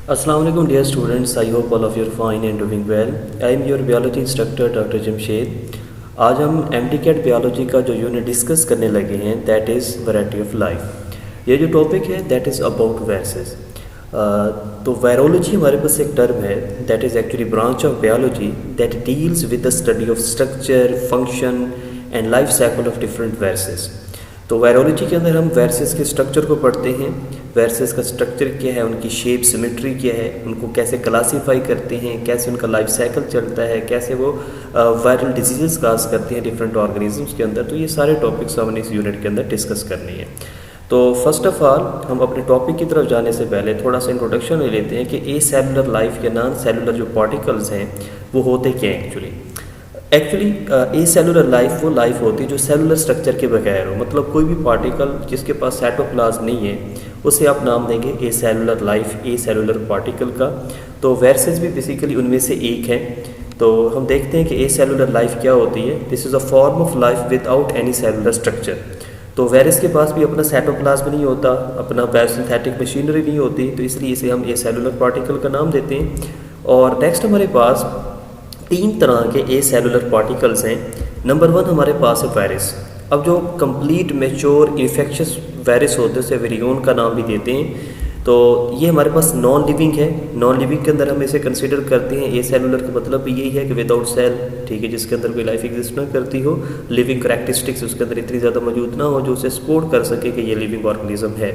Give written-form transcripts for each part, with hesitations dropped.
Assalamu alaikum dear students. I hope all of you are fine and doing well. I am your biology instructor Dr. Jamshed. आज हम MD-CAT biology का जो unit discuss करने लगे हैं that is variety of life. ये जो topic है दैट इज़ अबाउट वायरसेस। तो वायरोलॉजी हमारे पास एक टर्म है that is actually branch of biology that deals with the study of structure, function and life cycle of different viruses. तो virology के अंदर हम वायरसेस के स्ट्रक्चर को पढ़ते हैं। वायरसेस का स्ट्रक्चर क्या है, उनकी शेप, सिमेट्री क्या है, उनको कैसे क्लासीफाई करते हैं, कैसे उनका लाइफ साइकिल चलता है, कैसे वो वायरल डिजीज़ काज करते हैं डिफरेंट ऑर्गेनिजम्स के अंदर। तो ये सारे टॉपिक्स हमने इस यूनिट के अंदर डिस्कस करनी है। तो फर्स्ट ऑफ ऑल हम अपने टॉपिक की तरफ जाने से पहले थोड़ा सा इंट्रोडक्शन ले लेते हैं कि ए सेलुलर लाइफ या नॉन सेलुलर जो पार्टिकल्स हैं वो होते क्या हैं एक्चुअली ए सेलुलर लाइफ वो लाइफ होती है जो सेलुलर स्ट्रक्चर के बगैर हो। मतलब कोई भी पार्टिकल जिसके पास साइटोप्लाज्म नहीं है उसे आप नाम देंगे ए सेलुलर लाइफ, ए सेलुलर पार्टिकल का। तो वायरसेस भी बेसिकली उनमें से एक है। तो हम देखते हैं कि ए सेलुलर लाइफ क्या होती है। This is a form of life without any cellular structure. तो वायरस के पास भी अपना साइटोप्लाज्म नहीं होता, अपना बायोसिंथेटिक मशीनरी नहीं होती, तो इसलिए इसे हम ए सेलुलर पार्टिकल का नाम देते हैं। और नेक्स्ट हमारे पास 3 तरह के ए सेलुलर पार्टिकल्स हैं। नंबर 1 हमारे पास है वायरस। अब जो कंप्लीट मैच्योर इन्फेक्शियस वायरस होते हैं उसे वेरियोन का नाम भी देते हैं। तो ये हमारे पास नॉन लिविंग है। नॉन लिविंग के अंदर हम इसे कंसीडर करते हैं ए सेलुलर का मतलब भी यही है कि विदाउट सेल, ठीक है, जिसके अंदर कोई लाइफ एग्जिस्ट ना करती हो, लिविंग करैक्टरिस्टिक्स उसके अंदर इतनी ज़्यादा मौजूद ना हो जो उसे सपोर्ट कर सके कि ये लिविंग ऑर्गेनिज्म है।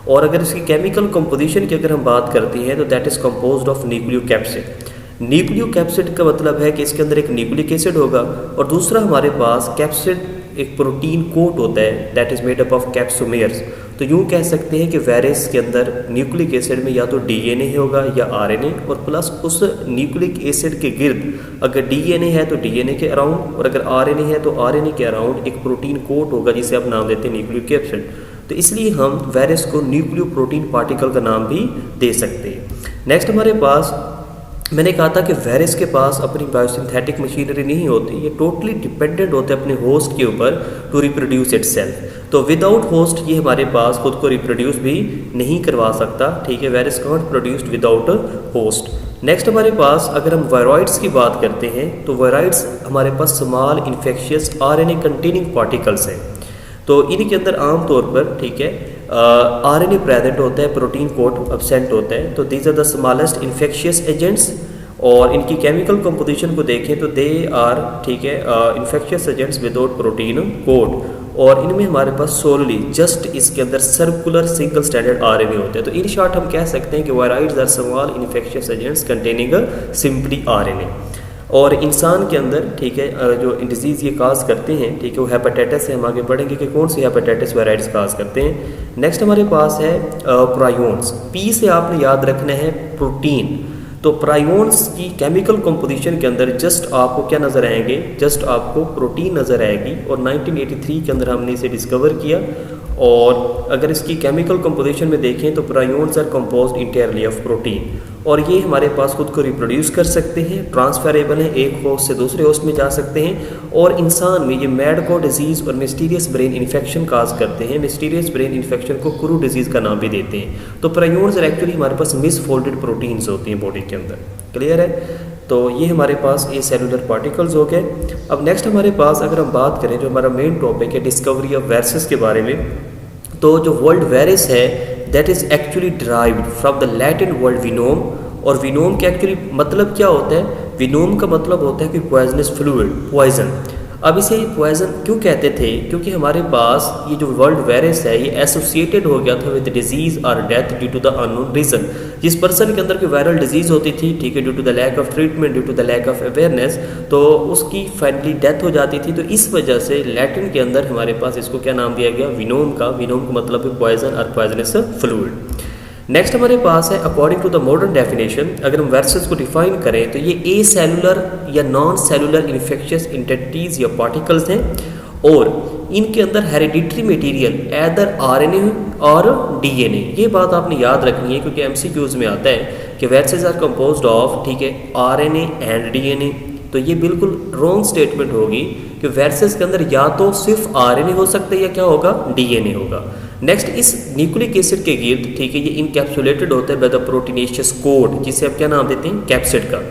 और अगर इसकी केमिकल कंपोजिशन की अगर हम बात करते हैं तो that is composed of nucleocapsid. Nucleocapsid का मतलब है कि इसके अंदर एक न्यूक्लिक एसिड होगा और दूसरा हमारे पास कैप्सिड एक प्रोटीन कोट होता है that is made up of कैप्सोमेयर्स। तो यूँ कह सकते हैं कि वायरस के अंदर न्यूक्लिक एसिड में या तो डीएनए होगा या आरएनए, और प्लस उस न्यूक्लिक एसिड के गिर्द अगर डीएनए है तो डीएनए के अराउंड, और अगर आरएनए है तो आरएनए के अराउंड एक प्रोटीन कोट होगा जिसे आप नाम देते हैं न्यूक्लिक एसिड। तो इसलिए हम वायरस को न्यूक्लियो प्रोटीन पार्टिकल का नाम भी दे सकते हैं। नेक्स्ट हमारे पास मैंने कहा था कि वायरस के पास अपनी बायोसिंथेटिक मशीनरी नहीं होती, ये टोटली डिपेंडेंट होते हैं अपने होस्ट के ऊपर टू रिप्रोड्यूस इटसेल्फ। तो विदाउट होस्ट ये हमारे पास खुद को रिप्रोड्यूस भी नहीं करवा सकता, ठीक है। Virus can't produced without host. Next हमारे पास अगर हम वायरॉइड्स की बात करते हैं तो वायरॉइड्स हमारे पास small infectious RNA containing particles हैं। तो इनके अंदर आमतौर पर, ठीक है, आरएनए प्रेजेंट होता है, प्रोटीन कोट एब्सेंट होता है। तो these are the smallest infectious agents. और इनकी केमिकल कंपोजिशन को देखें तो दे आर, ठीक है, infectious agents without protein coat. और इनमें हमारे पास सोलली जस्ट इसके अंदर सर्कुलर सिंगल स्ट्रैंडेड आरएनए होते हैं। तो इन शॉर्ट हम कह सकते हैं कि viroids are small infectious agents containing simply RNA. और इंसान के अंदर, ठीक है, जो डिजीज़ ये काज करते हैं, ठीक है, वो हेपेटाइटिस से हम आगे बढ़ेंगे कि कौन सी हेपेटाइटिस वायरॉइड्स काज करते हैं। नेक्स्ट हमारे पास है प्रायोन्स। पी से आपने याद रखना है प्रोटीन। तो प्रायोन्स की केमिकल कंपोजिशन के अंदर जस्ट आपको क्या नज़र आएंगे, जस्ट आपको प्रोटीन नज़र आएगी। और 1983 के अंदर हमने इसे डिस्कवर किया। और अगर इसकी केमिकल कंपोजिशन में देखें तो prions are composed entirely of protein. और ये हमारे पास खुद को रिप्रोड्यूस कर सकते हैं, ट्रांसफरेबल है, एक होस्ट से दूसरे होस्ट में जा सकते हैं। और इंसान में ये मैड को डिजीज़ और मिस्टीरियस ब्रेन इन्फेक्शन काज करते हैं। मिस्टीरियस ब्रेन इन्फेक्शन को क्रू डिजीज़ का नाम भी देते हैं। तो प्रायोन्स एक्चुअली हमारे पास मिसफोल्डेड प्रोटीन्स होती हैं बॉडी के अंदर। क्लियर है? तो ये हमारे पास ए सेलुलर पार्टिकल्स हो गए। अब नेक्स्ट हमारे पास अगर हम बात करें जो हमारा मेन टॉपिक है डिस्कवरी ऑफ वायरसेस के बारे में, तो जो वर्ल्ड वायरस है that is actually derived from the Latin word venom. और विनोम के एक्चुअली मतलब क्या होता है? विनोम का मतलब होता है कि पॉइजनस फ्लूइड, पॉइजन। अब इसे पॉइजन क्यों कहते थे? क्योंकि हमारे पास ये जो वर्ल्ड वायरस है ये एसोसिएटेड हो गया था विद डिजीज़ और death due to the unknown reason. जिस पर्सन के अंदर कोई वायरल डिजीज़ होती थी, ठीक है, due to the lack of treatment, due to the lack of awareness, तो उसकी फाइनली डेथ हो जाती थी। तो इस वजह से लैटिन के अंदर हमारे पास इसको क्या नाम दिया गया? विनोम का। विनोम का मतलब है पॉइजन और पॉइजनस फ्लूइड। नेक्स्ट हमारे पास है according to the modern definition, अगर हम वायरसेस को डिफाइन करें तो ये ए सेलुलर या नॉन सेलुलर इन्फेक्शियस एंटिटीज या पार्टिकल्स हैं। और इनके अंदर हेरिडिटरी मटेरियल एदर आरएनए और डीएनए। ये बात आपने याद रखनी है क्योंकि एमसीक्यूज में आता है कि वायरसेस आर कंपोज्ड ऑफ, ठीक है, आरएनए एंड डीएनए। तो ये बिल्कुल रॉन्ग स्टेटमेंट होगी कि वायरसेस के अंदर या तो सिर्फ आरएनए हो सकता है या क्या होगा? डीएनए होगा। नेक्स्ट, इस न्यूक्लिक एसिड के गिर्द, ठीक है, ये इनकैप्सुलेटेड होता है बाय द प्रोटीनेशियस कोट, जिसे आप क्या नाम देते हैं, कैप्सिड का।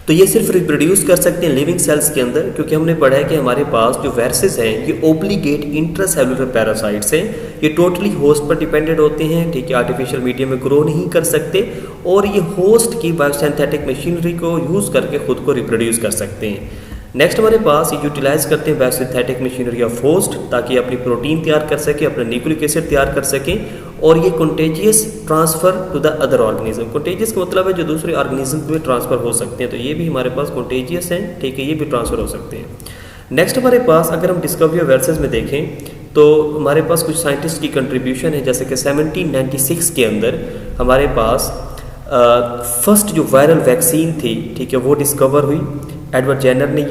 तो ये सिर्फ रिप्रोड्यूस कर सकते हैं लिविंग सेल्स के अंदर, क्योंकि हमने पढ़ा है कि हमारे पास जो वायरसेस हैं ये ओब्लिगेट इंट्रासेलुलर पैरासाइट्स हैं, ये टोटली होस्ट पर डिपेंडेंट होते हैं, ठीक है, आर्टिफिशियल मीडियम में ग्रो नहीं कर सकते और ये होस्ट की बायोसिंथेटिक मशीनरी को यूज़ करके खुद को रिप्रोड्यूस कर सकते हैं। नेक्स्ट, हमारे पास ये यूटिलाइज करते हैं बायोसिंथेटिक मशीनरी ऑफ होस्ट, ताकि अपनी प्रोटीन तैयार कर सके, अपना न्यूक्लिक एसिड तैयार कर सकें, और ये contagious transfer to the other organism. Contagious का मतलब है जो दूसरे ऑर्गेनिज्म में ट्रांसफ़र हो सकते हैं, तो ये भी हमारे पास कंटेजियस हैं, ठीक है, ये भी ट्रांसफ़र हो सकते हैं। नेक्स्ट, हमारे पास अगर हम डिस्कवरी ऑफ वायरसेस में देखें तो हमारे पास कुछ साइंटिस्ट की कंट्रीब्यूशन है, जैसे कि 1796 के अंदर हमारे पास फर्स्ट जो वायरल वैक्सीन थी, ठीक है, वो डिस्कवर हुई। एडवर्ड जेनर ने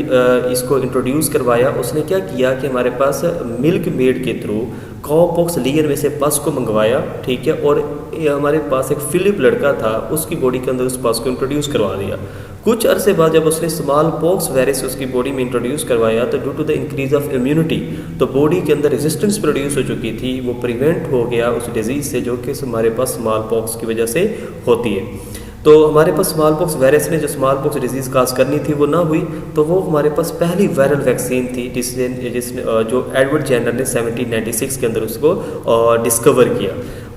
इसको इंट्रोड्यूस करवाया। उसने क्या किया कि हमारे पास मिल्क मेड के थ्रू कॉपॉक्स लेयर में से पस को मंगवाया, ठीक है, और हमारे पास एक फिलिप लड़का था, उसकी बॉडी के अंदर उस पस को इंट्रोड्यूस करवा दिया। कुछ अरसे बाद जब उसने स्मॉल पॉक्स वायरस उसकी बॉडी में इंट्रोड्यूस करवाया, तो due to the increase of immunity, तो बॉडी के अंदर रेजिस्टेंस प्रोड्यूस हो चुकी थी, वो प्रिवेंट हो गया उस डिजीज़ से जो कि हमारे पास स्मॉल पॉक्स की वजह से होती है। तो हमारे पास स्मॉल पॉक्स वायरस ने जो स्मॉल पॉक्स डिजीज़ काज करनी थी वो ना हुई, तो वो हमारे पास पहली वायरल वैक्सीन थी जिसने जो एडवर्ड जेनर ने 1796 के अंदर उसको डिस्कवर किया।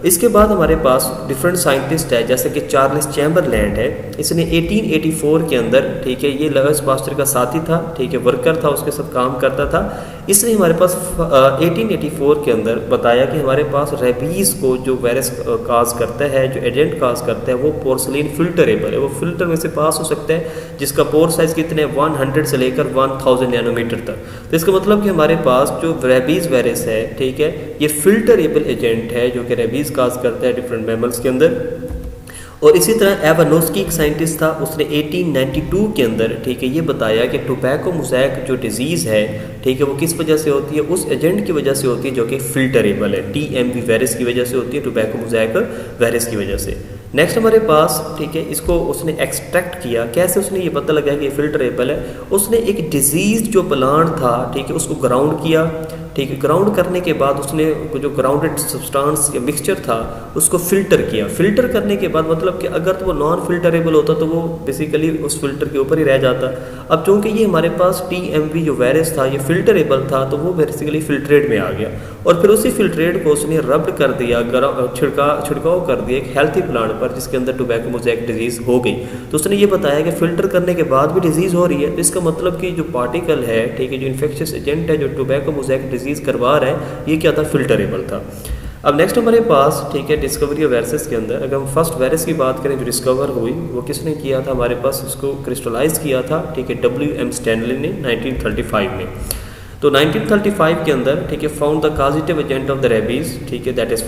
इसके बाद हमारे पास डिफरेंट साइंटिस्ट है, जैसे कि चार्ल्स चैम्बरलैंड है, इसने 1884 के अंदर, ठीक है, ये लुईस पास्चर का साथी था, ठीक है, वर्कर था, उसके साथ काम करता था। इसने हमारे पास 1884 के अंदर बताया कि हमारे पास रेबीज़ को जो वायरस काज करता है, जो एजेंट काज करता है, वो पोर्सलिन फिल्टरेबल है, वो फिल्टर में से पास हो सकता है, जिसका पोर साइज़ कितने 100 से लेकर 1000 नैनोमीटर तक। तो इसका मतलब कि हमारे पास जो रेबीज़ वायरस है, ठीक है, ये फिल्टरेबल एजेंट है जो कि रेबीज़ काज करता है डिफरेंट मैमल्स के अंदर। और इसी तरह एवानोस्की एक साइंटिस्ट था, उसने 1892 के अंदर, ठीक है, ये बताया कि टोबैको मोज़ैक जो डिजीज़ है, ठीक है, वो किस वजह से होती है, उस एजेंट की वजह से होती है जो कि फिल्टरेबल है, TMV वायरस की वजह से होती है, टोबैको मोज़ैक वायरस की वजह से। नेक्स्ट हमारे पास, ठीक है, इसको उसने एक्सट्रैक्ट किया। कैसे उसने ये पता लगाया कि ये फिल्टरेबल है? उसने एक डिजीज़ जो प्लांट था, ठीक है, उसको ग्राउंड किया, ठीक है, ग्राउंड करने के बाद उसने जो ग्राउंडेड सब्सटेंस या मिक्सचर था उसको फ़िल्टर किया। फ़िल्टर करने के बाद मतलब कि अगर तो वो नॉन फिल्टरेबल होता तो वो बेसिकली उस फिल्टर के ऊपर ही रह जाता। अब चूँकि ये हमारे पास TMV जो वायरस था ये फिल्टरेबल था, तो वो बेसिकली फिल्ट्रेट में आ गया और फिर उसी फिल्ट्रेट को उसने रब्ड कर दिया, छिड़काव कर दिया एक हेल्थी प्लांट पर जिसके अंदर टोबैको मोज़ैक डिजीज़ हो गई। तो उसने ये बताया कि फ़िल्टर करने के बाद भी डिजीज़ हो रही है, तो इसका मतलब कि जो पार्टिकल है, ठीक है, जो इन्फेक्शियस एजेंट है जो टोबैको मोज़ैक डिजीज़ करवा रहा है, ये क्या था, फिल्टरेबल था। अब नेक्स्ट हमारे पास, ठीक है, डिस्कवरी ऑफ वायरसेस के अंदर अगर हम फर्स्ट वायरस की बात करें जो डिस्कवर हुई, वो किसने किया था, हमारे पास उसको क्रिस्टलाइज किया था, ठीक है, WM स्टैनली ने 1935 में। तो 1935 के अंदर, ठीक है, found the causative agent of the rabies, ठीक है, दैट इज़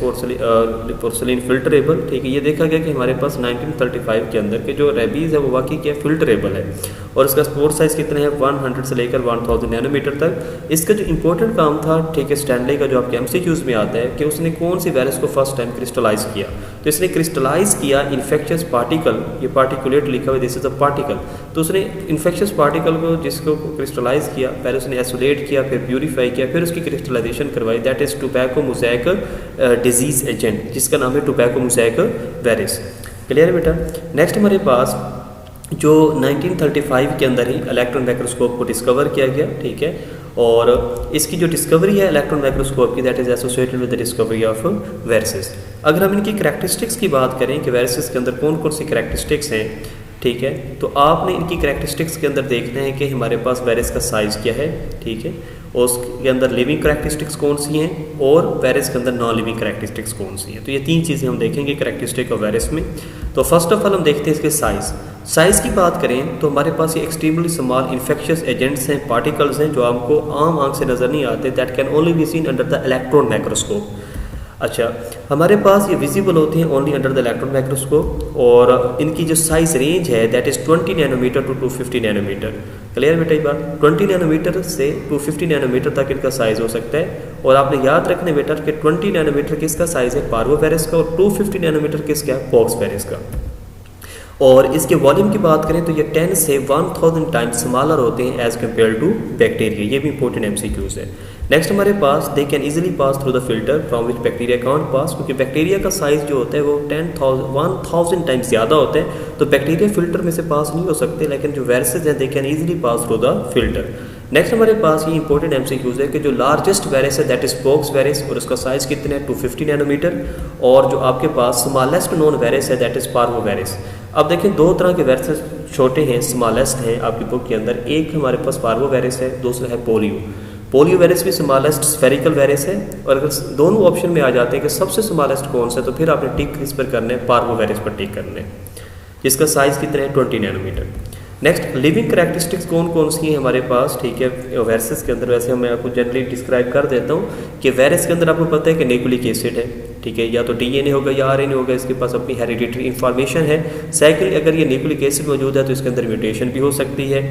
पोर्सलिन फिल्टरेबल, ठीक है। ये देखा गया कि हमारे पास 1935 के अंदर के जो रेबीज़ है वो वाकई क्या फिल्टरेबल है और इसका स्पोर साइज़ कितने हैं 100 से लेकर 1000 नैनोमीटर तक। इसका जो इंपॉर्टेंट काम था, ठीक है, स्टैनली का जो आपके MCQs में आता है कि उसने कौन सी वायरस को फर्स्ट टाइम क्रिस्टलाइज किया, तो इसने क्रिस्टलाइज किया इन्फेक्शियस पार्टिकल, ये पार्टिकुलेट लिखा हुआ, दिस इज अ पार्टिकल। तो उसने इन्फेक्शियस पार्टिकल को जिसको क्रिस्टलाइज किया, पहले उसने आइसोलेट किया, फिर प्यूरीफाई किया, फिर उसकी क्रिस्टलाइजेशन करवाई, that is tobacco mosaic disease agent, जिसका नाम है टोबैको मोज़ैक वायरस। क्लियर है बेटा। नेक्स्ट हमारे पास जो 1935 के अंदर ही इलेक्ट्रॉन माइक्रोस्कोप को डिस्कवर किया गया, ठीक है, और इसकी जो डिस्कवरी है इलेक्ट्रॉन माइक्रोस्कोप की, that is associated with the discovery of viruses. अगर हम इनकी करैक्टरिस्टिक्स की बात करें कि वायरसेस के अंदर कौन कौन सी करैक्टरिस्टिक्स हैं, ठीक है, तो आपने इनकी करैक्टरिस्टिक्स के अंदर देखना है कि हमारे पास वायरस का साइज़ क्या है, ठीक है, और उसके अंदर लिविंग करैक्टरिस्टिक्स कौन सी हैं और वायरस के अंदर नॉन लिविंग करैक्टरिस्टिक्स कौन सी हैं। तो ये तीन चीज़ें हम देखेंगे करैक्टरिस्टिक ऑफ वायरस में। तो फर्स्ट ऑफ ऑल हम देखते हैं इसके साइज़ की बात करें तो हमारे पास ये एक्सट्रीमली स्मॉल इन्फेक्शियस एजेंट्स हैं, पार्टिकल्स हैं जो हमको आम आंख से नज़र नहीं आते, that can only be seen under the electron microscope. अच्छा, हमारे पास ये विजिबल होते हैं only under the electron microscope और इनकी जो साइज़ रेंज है that is 20 nanometer to 250 nanometer. Clear बेटा, ये बात 20 नैनोमीटर से 250 नैनोमीटर तक इनका साइज़ हो सकता है। और आपने याद रखने बेटा कि 20 नैनोमीटर किसका साइज़ है, पार्वो वायरस का, और 250 नैनोमीटर किसका है, पॉक्स वायरस का। और इसके वॉल्यूम की बात करें तो ये 10 से 1000 टाइम्स स्मॉलर होते हैं एज़ कम्पेयर टू बैक्टीरिया। ये भी इंपॉर्टेंट MCQs है। नेक्स्ट हमारे पास they can easily pass through the filter from which bacteria can't pass, क्योंकि बैक्टीरिया का साइज़ जो होता है वो 10,000 टाइम्स ज़्यादा होता है, तो बैक्टीरिया फिल्टर में से पास नहीं हो सकते, लेकिन जो वायरसेज हैं दे can easily pass through the filter. Next हमारे पास ये इंपॉर्टेंट एमसीक्यूज है कि जो लार्जेस्ट वायरस है दैट इज पोक्स वायरस, और उसका साइज़ कितना है 250 नैनोमीटर, और जो आपके पास स्मॉलेस्ट नोन वायरस है दैट इज़ पार्वो वायरस। अब देखें दो तरह के वायरसेस छोटे हैं, स्मॉलेस्ट हैं आपकी बुक के अंदर, एक हमारे पास पार्वो वायरस है, दूसरा है पोलियो। पोलियो वायरस भी स्मॉलेस्ट स्फेरिकल वायरस है, और अगर दोनों ऑप्शन में आ जाते हैं कि सबसे स्मॉलेस्ट कौन सा है, तो फिर आपने टिक किस पर करना है, पार्वो वायरस पर टिक करना है, जिसका साइज़ कितना है 20 नैनोमीटर। नेक्स्ट लिविंग करैक्टरिस्टिक्स कौन कौन सी हैं हमारे पास, ठीक है, वायरसेस के अंदर। वैसे मैं आपको जनरली डिस्क्राइब कर देता हूँ कि वायरस के अंदर आपको पता है कि न्यूक्लिक एसिड है, ठीक है, या तो डीएनए होगा या आरएनए होगा, इसके पास अपनी हेरिडिटरी इंफॉर्मेशन है। सेकेंडली अगर ये न्यूक्लिक एसिड मौजूद है तो इसके अंदर म्यूटेशन भी हो सकती है,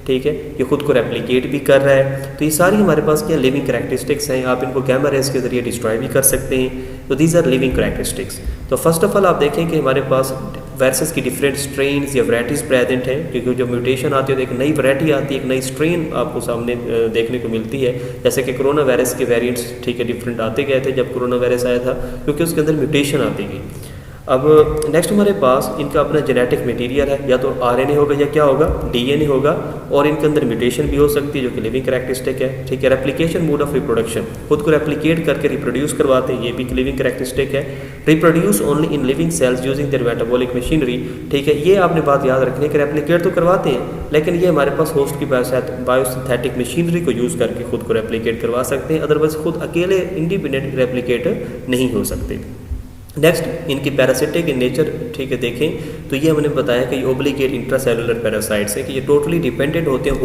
ठीक है, ये खुद को रेप्लिकेट भी कर रहा है, तो ये सारी हमारे पास क्या लिविंग करैक्टरिस्टिक्स हैं। आप इनको गैमा रेज के जरिए डिस्ट्रॉय भी कर सकते हैं, तो दीज आर लिविंग करैक्टरिस्टिक्स। तो फर्स्ट ऑफ ऑल आप देखें कि हमारे पास वायरसेस की डिफरेंट स्ट्रेन्स या वैराइटीज़ प्रेजेंट हैं, क्योंकि जब म्यूटेशन आती है तो एक नई वैरायटी आती है, एक नई स्ट्रेन आपको सामने देखने को मिलती है। जैसे कि कोरोना वायरस के वेरिएंट्स, ठीक है, डिफरेंट आते गए थे जब कोरोना वायरस आया था, क्योंकि उसके अंदर म्यूटेशन आती गई। अब नेक्स्ट हमारे पास इनका अपना जेनेटिक मटेरियल है, या तो आरएनए होगा या क्या होगा, डीएनए होगा, और इनके अंदर म्यूटेशन भी हो सकती है जो कि लिविंग करैक्टरिस्टिक है, ठीक है। रेप्लिकेशन मोड ऑफ रिप्रोडक्शन, खुद को रेप्लिकेट करके रिप्रोड्यूस करवाते हैं, ये भी लिविंग करैक्टरिस्टिक है। Reproduce only in living cells using their metabolic machinery, ठीक है, ये आपने बात याद रखनी है कि रेप्लिकेट तो करवाते हैं, लेकिन ये हमारे पास होस्ट की बायोसिंथेटिक मशीनरी को यूज़ करके खुद को रेप्लिकेट करवा सकते हैं, अदरवाइज खुद अकेले इंडिपेंडेंट रेप्लिकेट नहीं हो सकते। नेक्स्ट इनकी पैरासिटिक इन नेचर, ठीक है, देखें तो ये हमने बताया कि ये ओब्लिगेट इंट्रासेलुलर पैरासाइट्स हैं, कि ये टोटली डिपेंडेंट होते हैं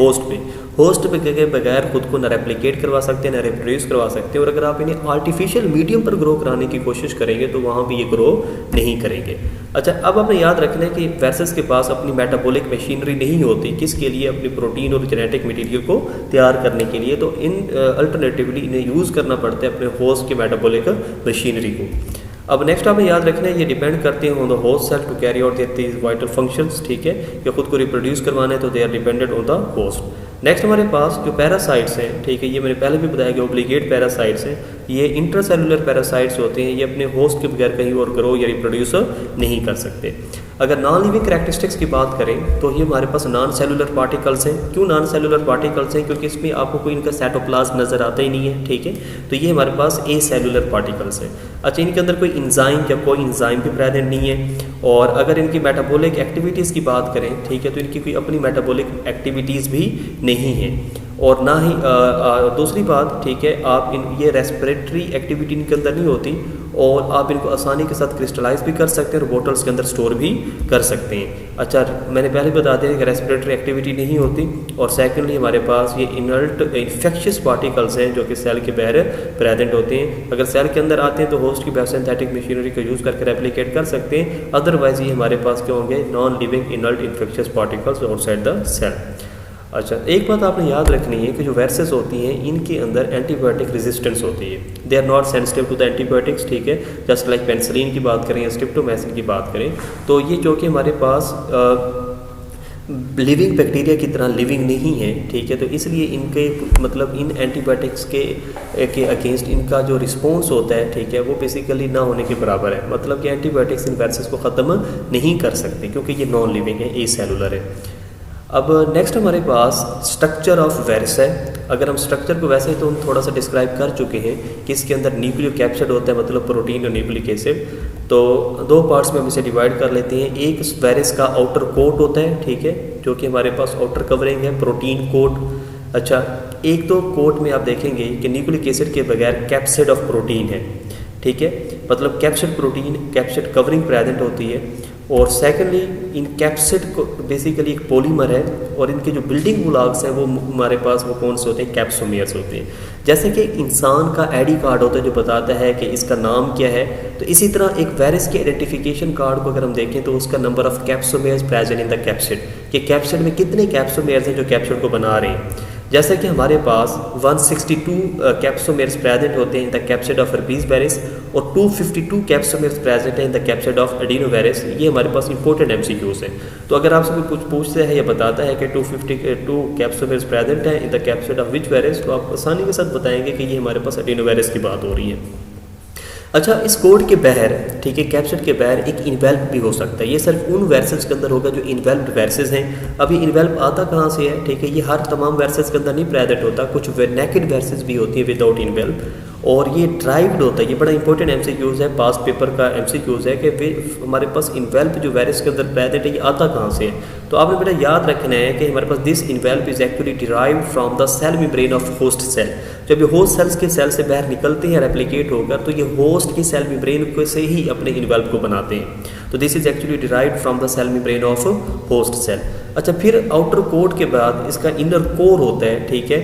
होस्ट पे के बगैर खुद को ना रेप्लिकेट करवा सकते हैं, ना रिप्रोड्यूस करवा सकते हैं, और अगर आप इन्हें आर्टिफिशियल मीडियम पर ग्रो कराने की कोशिश करेंगे तो वहाँ भी ये ग्रो नहीं करेंगे। अच्छा, अब आपने याद रखना है कि वायरसेस के पास अपनी मेटाबॉलिक मशीनरी नहीं होती, किसके लिए, अपनी प्रोटीन और जेनेटिक मटीरियल को तैयार करने के लिए, तो इन अल्टरनेटिवली इन्हें यूज़ करना पड़ता है अपने होस्ट के मेटाबॉलिक मशीनरी को। अब नेक्स्ट आपने याद रखना है ये डिपेंड करते हैं on the host cell to carry out this vital functions, ठीक है, या खुद को रिप्रोड्यूस करवाना है तो they are dependent on the host. Next हमारे पास जो पैरासाइट्स हैं, ठीक है, ये मैंने पहले भी बताया कि ओब्लिगेट पैरासाइट्स हैं, ये इंट्रासेलुलर पैरासाइट्स होते हैं, ये अपने होस्ट के बगैर कहीं और ग्रो या रिप्रोड्यूस नहीं कर सकते। अगर नॉन लिविंग करैक्टरिस्टिक्स की बात करें तो ये हमारे पास नॉन सेलुलर पार्टिकल्स हैं। क्यों नॉन सेलुलर पार्टिकल्स हैं? क्योंकि इसमें आपको कोई इनका साइटोप्लाज्म नज़र आता ही नहीं है, ठीक है, तो ये हमारे पास ए सेलुलर पार्टिकल्स हैं। अच्छा, इनके अंदर कोई इंजाइम या कोई इंजाइम भी प्रेजेंट नहीं है, और अगर इनकी मेटाबॉलिक एक्टिविटीज़ की बात करें, ठीक है, तो इनकी कोई अपनी मेटाबॉलिक एक्टिविटीज़ भी नहीं है, और ना ही दूसरी बात, ठीक है, आप ये रेस्पिरेटरी एक्टिविटी इनके अंदर नहीं होती, और आप इनको आसानी के साथ क्रिस्टलाइज भी कर सकते हैं और बोटल्स के अंदर स्टोर भी कर सकते हैं। अच्छा, मैंने पहले बता दिया कि रेस्पिरेटरी एक्टिविटी नहीं होती, और सेकेंडली हमारे पास ये इनर्ट इन्फेक्शियस पार्टिकल्स हैं जो कि सेल के बाहर प्रेजेंट होते हैं। अगर सेल के अंदर आते हैं तो होस्ट की बायोसिंथेटिक मशीनरी को यूज़ करके रेप्लिकेट कर सकते हैं, अदरवाइज ये हमारे पास क्या होंगे, non living inert infectious particles outside the cell. अच्छा, एक बात आपने याद रखनी है कि जो वायरसेस होती हैं इनके अंदर एंटीबायोटिक रेजिस्टेंस होती है, they are not sensitive to the antibiotics, ठीक है, जस्ट लाइक पेनिसिलिन की बात करें या स्ट्रिप्टोमाइसिन की बात करें, तो ये जो कि हमारे पास लिविंग बैक्टीरिया की तरह लिविंग नहीं है, ठीक है, तो इसलिए इनके मतलब इन एंटीबायोटिक्स के अगेंस्ट इनका जो रिस्पॉन्स होता है, ठीक है, वो बेसिकली ना होने के बराबर है। मतलब कि एंटीबायोटिक्स इन वायरसेस को ख़त्म नहीं कर सकते क्योंकि ये नॉन लिविंग है, ए सेलुलर है। अब नेक्स्ट हमारे पास स्ट्रक्चर ऑफ वायरस है। अगर हम स्ट्रक्चर को वैसे तो हम थोड़ा सा डिस्क्राइब कर चुके हैं कि इसके अंदर न्यूक्लियोकैप्सिड होता है, मतलब प्रोटीन और न्यूक्लिक एसिड, तो दो पार्ट्स में हम इसे डिवाइड कर लेते हैं। एक वायरस का आउटर कोट होता है, ठीक है, जो कि हमारे पास आउटर कवरिंग है, प्रोटीन कोट। अच्छा, एक तो कोट में आप देखेंगे कि न्यूक्लिक एसिड के बगैर कैप्सिड ऑफ प्रोटीन है, ठीक है, मतलब capsid protein, capsid covering present होती है। और सेकेंडली इन कैप्सिड को बेसिकली एक पॉलीमर है, और इनके जो बिल्डिंग ब्लॉक्स हैं वो हमारे पास वो कौन से होते हैं, कैप्सोमियर्स होते हैं। जैसे कि इंसान का आईडी कार्ड होता है जो बताता है कि इसका नाम क्या है, तो इसी तरह एक वायरस के आइडेंटिफिकेशन कार्ड को अगर हम देखें तो उसका number of capsomeres present in the capsid, कि कैप्सिड में कितने कैप्सोमियर्स हैं जो कैप्सिड को बना रहे हैं। जैसे कि हमारे पास 162 कैप्सोमेर्स प्रेजेंट होते हैं in the capsid of herpes virus और 252 कैप्सोमेर्स प्रेजेंट है in the capsid of adenovirus. ये हमारे पास इंपॉर्टेंट MCQs है। तो अगर आपसे कोई कुछ पूछते हैं या बताता है कि 252 कैप्सोमेर्स प्रेजेंट है in the capsid of which virus, तो आप आसानी के साथ बताएंगे कि ये हमारे पास एडिनोवायरस की बात हो रही है। अच्छा, इस कोड के बाहर, ठीक है, कैप्सिड के बाहर एक इन्वेल्प भी हो सकता है। ये सिर्फ उन वायरसेस के अंदर होगा जो इन्वेल्प्ड वायरसेस हैं। अब ये इन्वेल्प आता कहाँ से है, ठीक है, ये हर तमाम वायरसेस के अंदर नहीं प्रेजेंट होता, कुछ नेकेड वायरसेस भी होती है विदाउट इन्वेल्प, और ये ड्राइव्ड होता है। ये बड़ा इंपॉर्टेंट MCQs है, पास पेपर का MCQs है कि हमारे पास इन्वेल्प जो वायरस के अंदर प्रेजेंट है ये आता कहाँ से है। तो आपने बेटा याद रखना है कि हमारे पास this envelope is actually derived from the cell membrane of host cell. जब ये होस्ट सेल्स के सेल से बाहर निकलते हैं रेप्लिकेट होकर, तो ये होस्ट की सेल मेम्ब्रेन को से ही अपने इन्वेल्प को बनाते हैं। तो this is actually derived from the cell membrane of host cell. अच्छा, फिर आउटर कोट के बाद इसका इनर कोर होता है, ठीक है,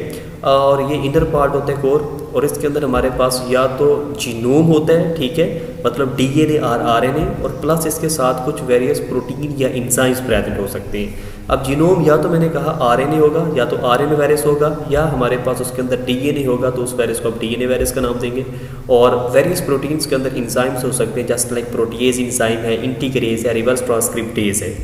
और ये इनर पार्ट होता है कोर, और इसके अंदर हमारे पास या तो जीनोम होता है, ठीक है, मतलब DNA और RNA, और प्लस इसके साथ कुछ वेरियस प्रोटीन या इंजाइम्स प्रेजेंट हो सकते हैं। अब जीनोम या तो मैंने कहा RNA होगा, या तो RNA वायरस होगा, या हमारे पास उसके अंदर DNA होगा, तो उस वायरस को आप DNA वायरस का नाम देंगे। और वेरियस प्रोटीन्स के अंदर इंजाइम्स हो सकते हैं, जस्ट लाइक प्रोटीएज इंजाइम है, इंटीग्रेज है, रिवर्स ट्रांसक्रिप्टेज है।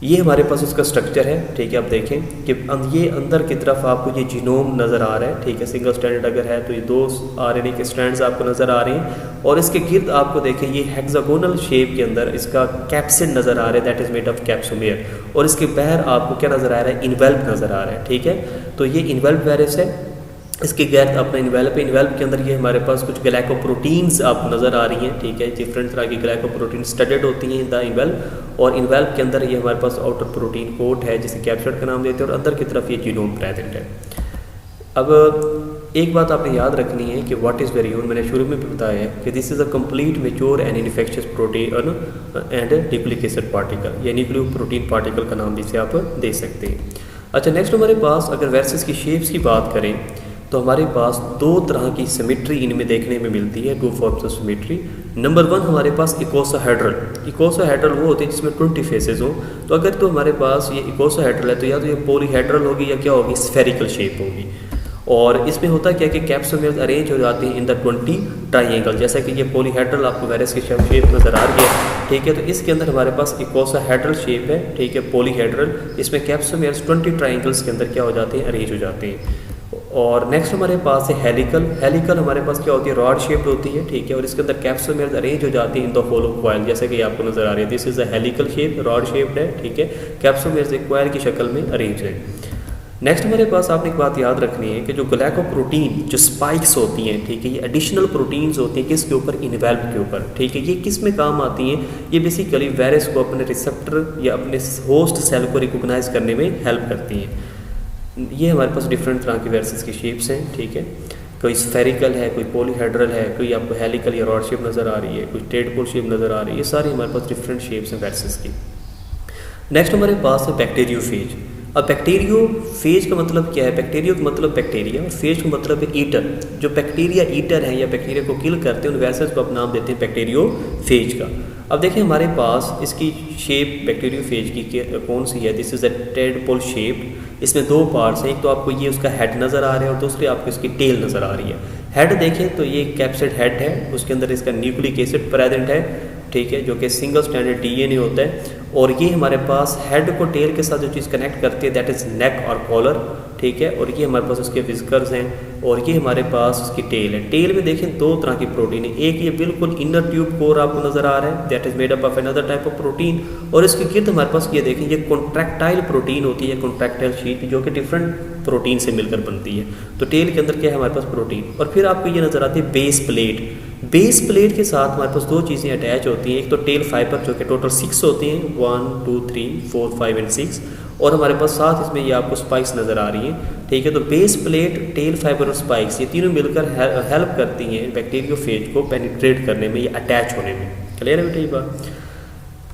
ये हमारे पास उसका स्ट्रक्चर है, ठीक है। आप देखें कि ये अंदर की तरफ आपको ये जीनोम नज़र आ रहा है, ठीक है, सिंगल स्ट्रैंडेड अगर है तो ये 2 RNA के स्ट्रैंड्स आपको नज़र आ रहे हैं, और इसके गिर्द आपको देखें ये हेक्सागोनल शेप के अंदर इसका कैप्सिड नज़र आ रहा है, that is made of capsomere, और इसके बाहर आपको क्या नज़र आ रहा है, इन्वेल्प नज़र आ रहा है, ठीक है। तो ये इन्वेल्प वायरस है, इसके गैर अपना इन्वेल्प है। इन्वेल्प के अंदर ये हमारे पास कुछ ग्लाइकोप्रोटीन्स आपको नज़र आ रही हैं, ठीक है, डिफरेंट तरह की ग्लाइकोप्रोटीन स्टडेड होती हैं द इन्वेल्प, और इन्वेल्प के अंदर ये हमारे पास आउटर प्रोटीन कोट है जिसे कैप्सिड का नाम देते हैं, और अंदर की तरफ ये जीनोम प्रेजेंट है। अब एक बात आपने याद रखनी है कि व्हाट इज़ वेरियोन, मैंने शुरू में भी बताया है कि this is a complete mature and infectious protein and nucleic acid particle, या न्यूक्लिक प्रोटीन पार्टिकल का नाम भी इसे आप दे सकते हैं। अच्छा, नेक्स्ट हमारे पास अगर वायरसेस की शेप्स की बात करें तो हमारे पास 2 तरह की सिमेट्री इनमें देखने में मिलती है, 2 फॉर्म्स ऑफ सिमेट्री। नंबर 1 हमारे पास इकोसाहेड्रल। इकोसाहेड्रल वो होते हैं जिसमें 20 फेसेस हों। तो अगर तो हमारे पास ये इकोसाहेड्रल है तो या तो ये पॉलीहेड्रल होगी या क्या होगी, स्फेरिकल शेप होगी। और इसमें होता क्या कि कैप्सोमेर्स अरेंज हो जाते हैं इन द 20 ट्राइंगल, जैसा कि ये पॉलीहेड्रल आपको वायरस की शेप नज़र आ रही है, ठीक है। तो इसके अंदर हमारे पास इकोसाहेड्रल शेप है, ठीक है, पॉलीहेड्रल, इसमें कैप्सोमेर्स 20 ट्राइंगल्स के अंदर क्या हो जाते हैं, अरेंज हो जाते हैं। और नेक्स्ट हमारे पास है हेलिकल। हेलिकल हमारे पास क्या होती है, रॉड शेप्ड होती है, ठीक है, और इसके अंदर कैप्सोमेर्स अरेंज हो जाती है इन द होलो कॉइल, जैसे कि आपको नज़र आ रही है, this is a helical shape, rod shaped है, ठीक है, कैप्सोमेर्स एक कॉइल की शक्ल में अरेंज है। नेक्स्ट हमारे पास आपने एक बात याद रखनी है कि जो ग्लाइकोप्रोटीन जो स्पाइक्स होती हैं, ठीक है, ये एडिशनल प्रोटीन्स होती हैं किसके ऊपर, इन्वेल्प के ऊपर, ठीक है। ये किस में काम आती हैं, ये बेसिकली वायरस को अपने रिसेप्टर या अपने होस्ट सेल को रिकोगनाइज करने में हेल्प करती हैं। ये हमारे पास डिफरेंट तरह की वायरसेस की शेप्स हैं, ठीक है, कोई स्फेरिकल है, कोई पॉलीहेड्रल है, कोई आपको हेलिकल या रॉड शेप नज़र आ रही है, कोई टेडपोल शेप नज़र आ रही है, ये सारी हमारे पास डिफरेंट शेप्स हैं वायरसेस की। नेक्स्ट हमारे पास है बैक्टीरियोफेज। अब बैक्टीरियोफेज का मतलब क्या है, बैक्टीरियो का मतलब बैक्टीरिया, और फेज का मतलब है ईटर। जो बैक्टीरिया ईटर है या बैक्टीरिया को किल करते हैं उन वायरसेस को आप नाम देते हैं बैक्टीरियोफेज का। अब देखें हमारे पास इसकी शेप बैक्टीरियोफेज की कौन सी है, this is a tadpole shape. इसमें 2 पार्ट्स हैं, एक तो आपको ये उसका हेड नज़र आ रहा है और दूसरी आपको इसकी टेल नज़र आ रही है। हेड देखें तो ये कैप्सिड हेड है, उसके अंदर इसका न्यूक्लिक एसिड प्रेजेंट है, ठीक है, जो कि सिंगल स्ट्रैंडेड DNA होता है, और ये हमारे पास हेड को टेल के साथ जो चीज़ कनेक्ट करती है दैट इज़ नेक और कॉलर, ठीक है, और ये हमारे पास उसके विस्कर्स हैं, और ये हमारे पास उसकी टेल है। टेल में देखें 2 तरह की प्रोटीन है, एक ये बिल्कुल इनर ट्यूब कोर आपको नज़र आ रहा है, that is made up of another type of protein, और इसके गिर्द हमारे पास ये देखें ये कॉन्ट्रैक्टाइल प्रोटीन होती है, कॉन्ट्रैक्टाइल शीट जो कि डिफरेंट प्रोटीन से मिलकर बनती है। तो टेल के अंदर क्या है हमारे पास प्रोटीन, और फिर आपको ये नज़र आती है बेस प्लेट। बेस प्लेट के साथ हमारे पास 2 चीज़ें अटैच होती हैं, एक तो टेल फाइबर जो कि टोटल 6 होती हैं, 1 2 3 4 5 एंड 6, और हमारे पास साथ इसमें ये आपको स्पाइक्स नज़र आ रही हैं, ठीक है। तो बेस प्लेट, टेल फाइबर और स्पाइक्स ये तीनों मिलकर हेल्प करती हैं बैक्टीरियोफेज को पेनिट्रेट करने में या अटैच होने में। क्लियर है बेटा ये बात।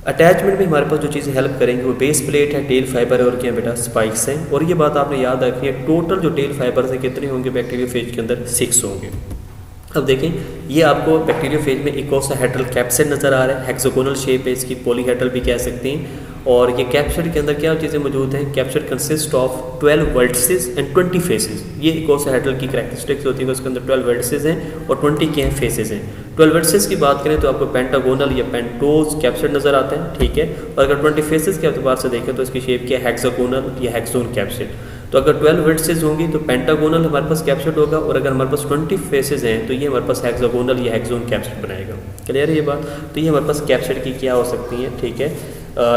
अटैचमेंट में हमारे पास जो चीज़ें हेल्प करेंगी वो बेस प्लेट है, टेल फाइबर है, और क्या बेटा स्पाइक्स हैं। और ये बात आपने याद रखनी है, टोटल जो टेल फाइबर हैं कितने होंगे बैक्टीरियोफेज के अंदर, 6 होंगे। अब देखें ये आपको बैक्टीरियोफेज में इकोसाहेड्रल कैप्सिड नज़र आ रहा है, हेक्सागोनल शेप है इसकी, पॉलीहेड्रल भी कह सकते हैं, और ये कैप्सिड के अंदर क्या चीज़ें मौजूद हैं, capsid consist of 12 vertices and 20 faces. ये इकोसाहेड्रल की करैक्टरिस्टिक्स होती है, उसके अंदर 12 वर्टिसेस हैं और 20 के हैं फेसेस हैं। 12 वर्टिसेस की बात करें तो आपको पेंटागोनल या पेंटोज कैप्सिड नज़र आता है, ठीक है। और अगर 20 फेसेस के अतबार से देखें तो इसकी शेप क्या है, हेक्सागोनल या हेक्सोन कैप्सिड। तो अगर 12 वर्टिसेस होंगी तो पेंटागोनल हमारे पास कैप्सिड होगा, और अगर हमारे पास 20 फेसेस हैं तो ये हमारे पास हेक्सागोनल या हेक्सोन कैप्सिड बनाएगा। क्लियर है ये बात। तो ये हमारे पास कैप्सिड की क्या हो सकती है, ठीक है,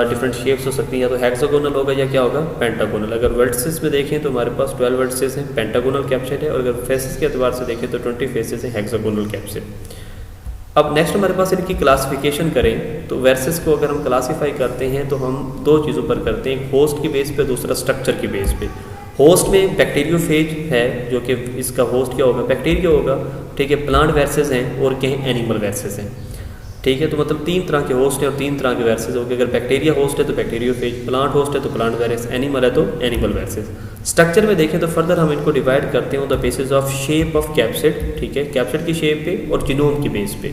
डिफरेंट शेप्स हो सकती हैं, या तो हेक्सागोनल होगा या क्या होगा, पेंटागोनल। अगर वर्टिसेस में देखें तो हमारे पास 12 वर्टिसेस हैं, पेंटागोनल कैप्सिड है, और अगर फेसेस के अतबार से देखें तो 20 फेसेस हैं, हेक्सागोनल कैप्सिड। अब नेक्स्ट हमारे पास इनकी क्लासिफिकेशन करें तो वर्सेस को अगर हम क्लासीफाई करते हैं तो हम दो चीज़ों पर करते हैं, होस्ट की बेस पे, दूसरा स्ट्रक्चर की बेस पे। होस्ट में बैक्टीरियोफेज है, जो कि इसका होस्ट क्या होगा, बैक्टीरिया होगा, ठीक है। प्लांट वर्सेस हैं और क्या हैं, एनिमल वर्सेस हैं, ठीक है। तो मतलब 3 तरह के होस्ट हैं और 3 तरह के वर्सेस होंगे। अगर बैक्टीरिया होस्ट है तो बैक्टीरियोफेज, प्लांट होस्ट है तो प्लांट वायरस, एनिमल है तो एनिमल वर्सेस। स्ट्रक्चर में देखें तो फर्दर हम इनको डिवाइड करते हैं on the basis of shape of capsid, ठीक है, कैप्सिड की शेप पे और जीनोम की बेस पे।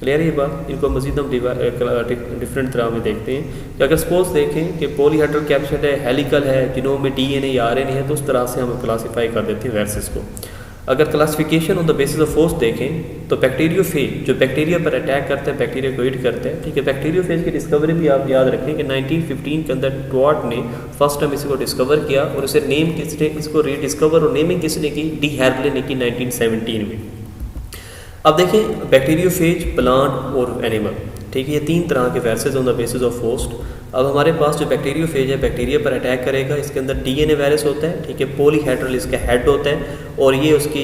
क्लियर है ये बात। इनको मजीद हम डिफरेंट तरह में देखते हैं कि अगर सपोज देखें कि पॉलीहेड्रल कैप्सिड है, हेलिकल है, जीनोम में डीएनए या आरएनए है, तो उस तरह से हम क्लासीफाई कर देते हैं वर्सेस को। अगर classification on the basis of host देखें तो बैक्टीरियोफेज जो बैक्टीरिया पर अटैक करते हैं, बैक्टीरिया को हिट करते हैं, ठीक है। बैक्टीरियोफेज की डिस्कवरी भी आप याद रखें कि 1915 के अंदर टॉट ने फर्स्ट टाइम इसको डिस्कवर किया, और इसे नेम किसने, इसको रीडिस्कवर और नेमिंग किसने की, डी हैर्ले ने की 1917 में। अब देखें बैक्टीरियोफेज, प्लांट और एनिमल, ठीक है, ये 3 तरह के viruses on the basis of host. अब हमारे पास जो बैक्टीरियोफेज है, बैक्टीरिया पर अटैक करेगा, इसके अंदर डीएनए वायरस होता है, ठीक है, पॉलीहेड्रल इसका हेड होता है, और ये उसकी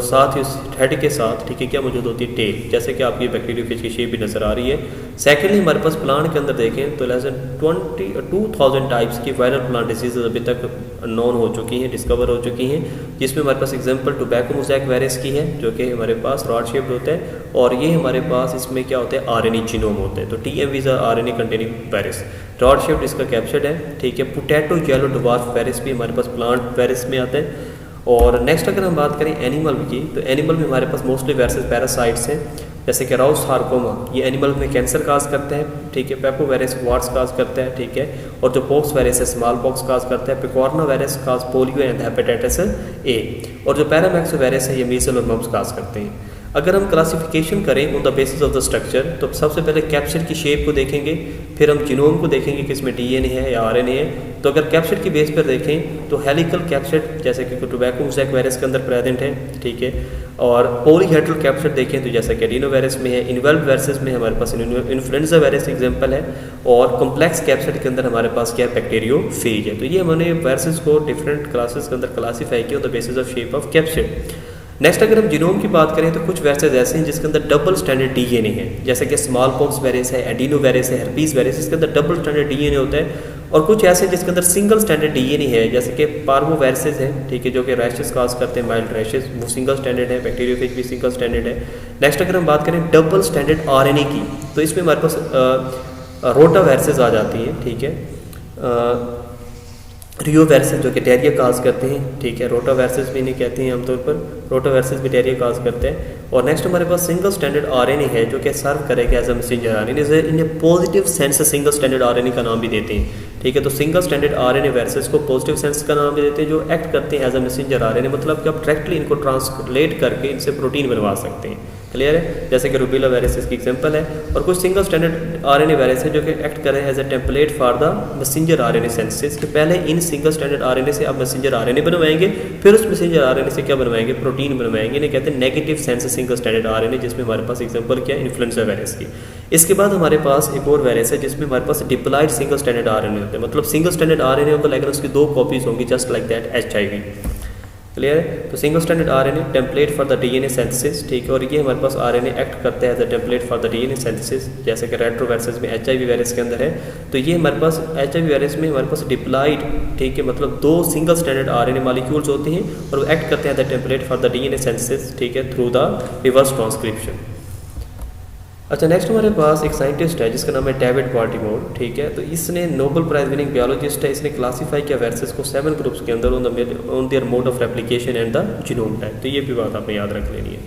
साथ ही उस हेड के साथ, ठीक है, क्या मौजूद होती है, टेल, जैसे कि आपकी बैक्टीरियोफेज की शेप भी नज़र आ रही है। सेकेंडली हमारे पास प्लांट के अंदर देखें तो लेस देन 2000 टाइप्स की वायरल प्लांट डिजीज़ अभी तक नॉन हो चुकी हैं, डिस्कवर हो चुकी हैं, जिसमें हमारे पास एग्जांपल टोबैको मोज़ैक वायरस की है, जो कि हमारे पास रॉड शेप्ड होता है, और ये हमारे पास इसमें क्या होता है, आरएनए जीनोम होता है। तो TMV is RNA containing virus, rod shaped इसका कैप्सिड है, ठीक है। पोटैटो येलो ड्वार्फ वायरस भी हमारे पास प्लांट वायरस में आता है। और नेक्स्ट अगर हम बात करें एनिमल की, तो एनिमल में हमारे पास मोस्टली वायरसेस पैरासाइट्स हैं, जैसे कि राउस सार्कोमा, ये एनिमल में कैंसर काज करता है, ठीक है। पेपो वायरस वार्ड्स काज करता है, ठीक है। और जो पॉक्स वायरस है, स्मॉल पॉक्स काज करता है। Picorna virus cause polio and hepatitis A, और जो पैरामैक्स वायरस है, ये मीजल और मम्स काज करते हैं। अगर हम क्लासिफिकेशन करें on the basis of the structure, तो सबसे पहले कैप्सिड की शेप को देखेंगे, फिर हम जीनोम को देखेंगे कि इसमें डीएनए है या आरएनए है। तो अगर कैप्सिड की बेस पर देखें तो हेलिकल कैप्सिड जैसे कि टोबैको मोज़ैक वायरस के अंदर प्रेजेंट है, ठीक है। और पॉलीहेड्रल कैप्सिड देखें तो जैसा कि एडिनो वायरस में है, इन्वेल्व वायरसेस में हमारे पास इन्फ्लुएंजा वायरस एग्जाम्पल है, और कॉम्प्लेक्स कैप्सिड के अंदर हमारे पास क्या है, बैक्टीरियोफेज है। तो ये हमने वायरसेस को डिफरेंट क्लासेस के अंदर क्लासीफाई किया on the basis of shape of capsid. Next अगर हम जीनोम की बात करें तो कुछ वायरसेस ऐसे हैं जिसके अंदर डबल स्टैंडर्ड डीएनए है, जैसे कि स्मॉल पॉक्स वायरस है, एडिनो वायरस है, हर्पीस वायरस, इसके अंदर डबल स्टैंडर्ड डीएनए होता है। और कुछ ऐसे हैं जिसके अंदर सिंगल स्टैंडर्ड डीएनए है, जैसे कि पार्वो वायरसेस है, ठीक है, जो कि रैशेस काज करते हैं, माइल्ड रैशेस, वो सिंगल स्टैंडर्ड है। बैक्टीरियोफेज भी सिंगल स्टैंडर्ड है। नेक्स्ट अगर हम बात करें डबल स्टैंडर्ड आरएनए की, तो इसमें हमारे पास रोटा वायरसेस आ जाती है, ठीक है। रियो वायरसेस जो कि डायरिया काज करते हैं, ठीक है। रोटा वायरसेस भी इन्हें कहते हैं आमतौर पर, रोटा वायरसेस भी डायरिया काज करते हैं। और नेक्स्ट हमारे पास सिंगल स्टैंडर्ड आरएनए है, जो कि सर्व करेगा एज अ मैसेंजर आरएनए। इन्हें positive sense single standard RNA का नाम भी देते हैं, ठीक है। तो सिंगल स्टैंडर्ड आरएनए वायरसेस को पॉजिटिव सेंस का नाम भी देते हैं, जो एक्ट करते हैं एज अ मैसेंजर आरएनए, मतलब कि आप डायरेक्टली इनको ट्रांसलेट करके इनसे प्रोटीन बनवा सकते हैं। क्लियर है, जैसे कि रूबेला वायरस इसकी एग्जांपल है। और कुछ सिंगल स्टैंडर्ड आरएनए वायरस है जो कि एक्ट कर रहे हैं as a template for the messenger RNA synthesis, कि पहले इन सिंगल स्टैंडर्ड आरएनए से आप मैसेंजर आरएनए बनवाएंगे, फिर उस मैसेंजर आरएनए से क्या बनवाएंगे, प्रोटीन बनवाएंगे। इन्हें कहते हैं negative sense single standard RNA, जिसमें हमारे पास एग्जांपल क्या है, इन्फ्लुएंजा वायरस की। इसके बाद हमारे पास एक और वायरस है जिसमें हमारे पास डिप्लॉइड सिंगल स्टैंडर्ड आरएनए होते हैं, मतलब सिंगल स्टैंडर्ड आरएनए होगा लेकिन उसकी 2 कॉपीज होंगी, just like that HIV। Clear है। तो single standard RNA template for the DNA synthesis, ठीक है। और ये हमारे पास आरएनए एक्ट करते हैं as a template for the DNA synthesis, जैसे कि रेट्रोवायरसेस में HIV वायरस के अंदर है। तो ये हमारे पास HIV वायरस में हमारे पास डिप्लॉइड, ठीक है, मतलब 2 सिंगल स्टैंडर्ड आरएनए मॉलिक्यूल्स होते हैं और वो एक्ट करते हैं as a template for the DNA synthesis, ठीक है, थ्रू द रिवर्स ट्रांसक्रिप्शन। अच्छा, नेक्स्ट हमारे पास एक साइंटिस्ट है जिसका नाम है डेविड बाल्टीमोर, ठीक है। तो इसने नोबेल प्राइज विनिंग बायोलॉजिस्ट है, इसने क्लासीफाई किया वायरसेस को 7 ग्रुप्स के अंदर on their mode of replication and the genome type. तो ये भी बात आपने याद रख लेनी है।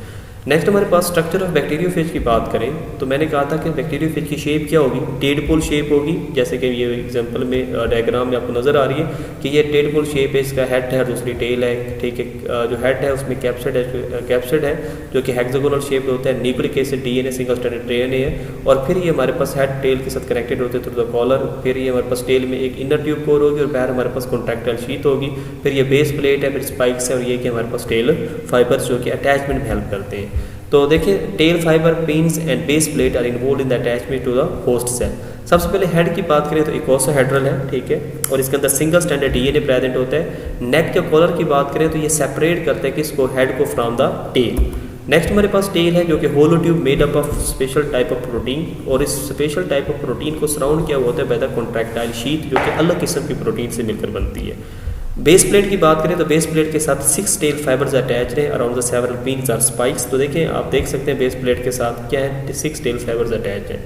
नेक्स्ट हमारे पास स्ट्रक्चर ऑफ बैक्टीरियोफेज की बात करें तो मैंने कहा था कि बैक्टीरियोफेज की शेप क्या होगी, टेडपोल शेप होगी, जैसे कि ये एग्जांपल में डायग्राम में आपको नज़र आ रही है कि ये टेडपोल शेप है, इसका हेड है, दूसरी टेल है, ठीक है। जो हेड है उसमें कैप्सिड है जो कि हेक्सागोनल शेप होता है, nucleic acid DNA single stranded DNA है, और फिर ये हमारे पास हेड टेल के साथ कनेक्टेड होते हैं थ्रू द कॉलर। फिर ये हमारे पास टेल में एक इनर ट्यूब कोर होगी और बाहर हमारे पास कॉन्ट्रैक्टाइल शीथ होगी। फिर ये बेस प्लेट है, फिर स्पाइक्स है, और ये कि हमारे पास टेल फाइबर्स जो कि अटैचमेंट में हेल्प करते हैं। तो देखिए tail fibre, pins and base plate are involve in the attachment to the host cell. सबसे पहले हेड की बात करें तो इकोसाहेड्रल है, ठीक है, और इसके अंदर सिंगल स्ट्रैंडेड डीएनए प्रेजेंट होता है। नेक के कॉलर की बात करें तो ये सेपरेट करते हैं किसको, हेड को फ्रॉम द टेल। नेक्स्ट हमारे पास टेल है जो कि hollow tube made up of special type of protein, और इस स्पेशल टाइप ऑफ प्रोटीन को सराउंड किया होता है बाय द कॉन्ट्रैक्टाइल शीथ जो कि अलग किस्म की प्रोटीन से मिलकर बनती है। बेस प्लेट की बात करें तो बेस प्लेट के साथ 6 टेल फाइबर्स अटैच्ड हैं around the several pins or spikes. तो देखें आप देख सकते हैं बेस प्लेट के साथ क्या है, 6 टेल फाइबर्स अटैच्ड हैं।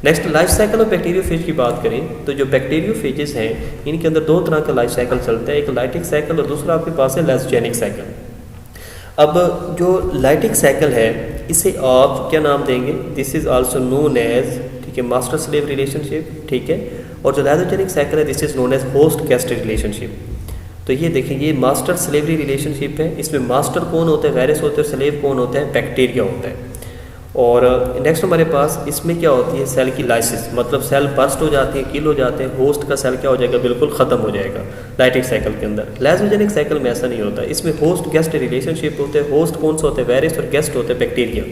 Next life cycle of bacteriophage की बात करें तो जो बैक्टीरियोफेजेस हैं इनके अंदर 2 तरह का लाइफ साइकिल चलता है, एक लाइटिक साइकिल और दूसरा आपके पास है लाइसोजेनिक साइकिल। अब जो लाइटिक साइकिल है इसे आप क्या नाम देंगे, this is also known as, ठीक है, मास्टर स्लेव रिलेशनशिप, ठीक है। और जो लाइसोजेनिक साइकिल है this is known as host guest relationship. तो ये देखें ये मास्टर स्लेवरी रिलेशनशिप है, इसमें मास्टर कौन होता है, वायरस होते हैं, स्लेव कौन होता है, बैक्टीरिया होता है। और नेक्स्ट हमारे पास इसमें क्या होती है, सेल की लाइसिस, मतलब सेल बर्स्ट हो जाती है, किल हो जाते हैं, होस्ट का सेल क्या हो जाएगा, बिल्कुल ख़त्म हो जाएगा लाइटिक साइकिल के अंदर। लाइसोजेनिक साइकिल में ऐसा नहीं होता, इसमें होस्ट गेस्ट रिलेशनशिप होते हैं। होस्ट कौन सा होता है, वायरस, और गेस्ट होते हैं बैक्टीरिया।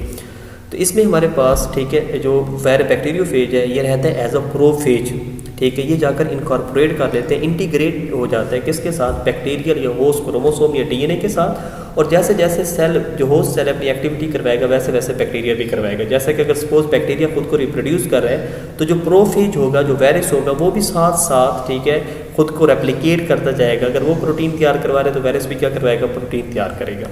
तो इसमें हमारे पास, ठीक है, जो बैक्टीरियोफेज है ये रहता है एज अ प्रोफेज, ठीक है, ये जाकर इनकॉर्पोरेट कर लेते हैं, इंटीग्रेट हो जाता है किसके साथ, बैक्टीरियल या होस्ट क्रोमोसोम या डीएनए के साथ। और जैसे जैसे सेल, जो होस्ट सेल अपनी एक्टिविटी करवाएगा वैसे वैसे बैक्टीरिया भी करवाएगा। जैसे कि अगर सपोज बैक्टीरिया खुद को रिप्रोड्यूस कर रहा है तो जो प्रोफेज होगा, जो वायरस होगा, वो भी साथ साथ, ठीक है, खुद को रेप्लिकेट करता जाएगा। अगर वो प्रोटीन तैयार करवा रहे हैं तो वायरस भी क्या करवाएगा, प्रोटीन तैयार करेगा।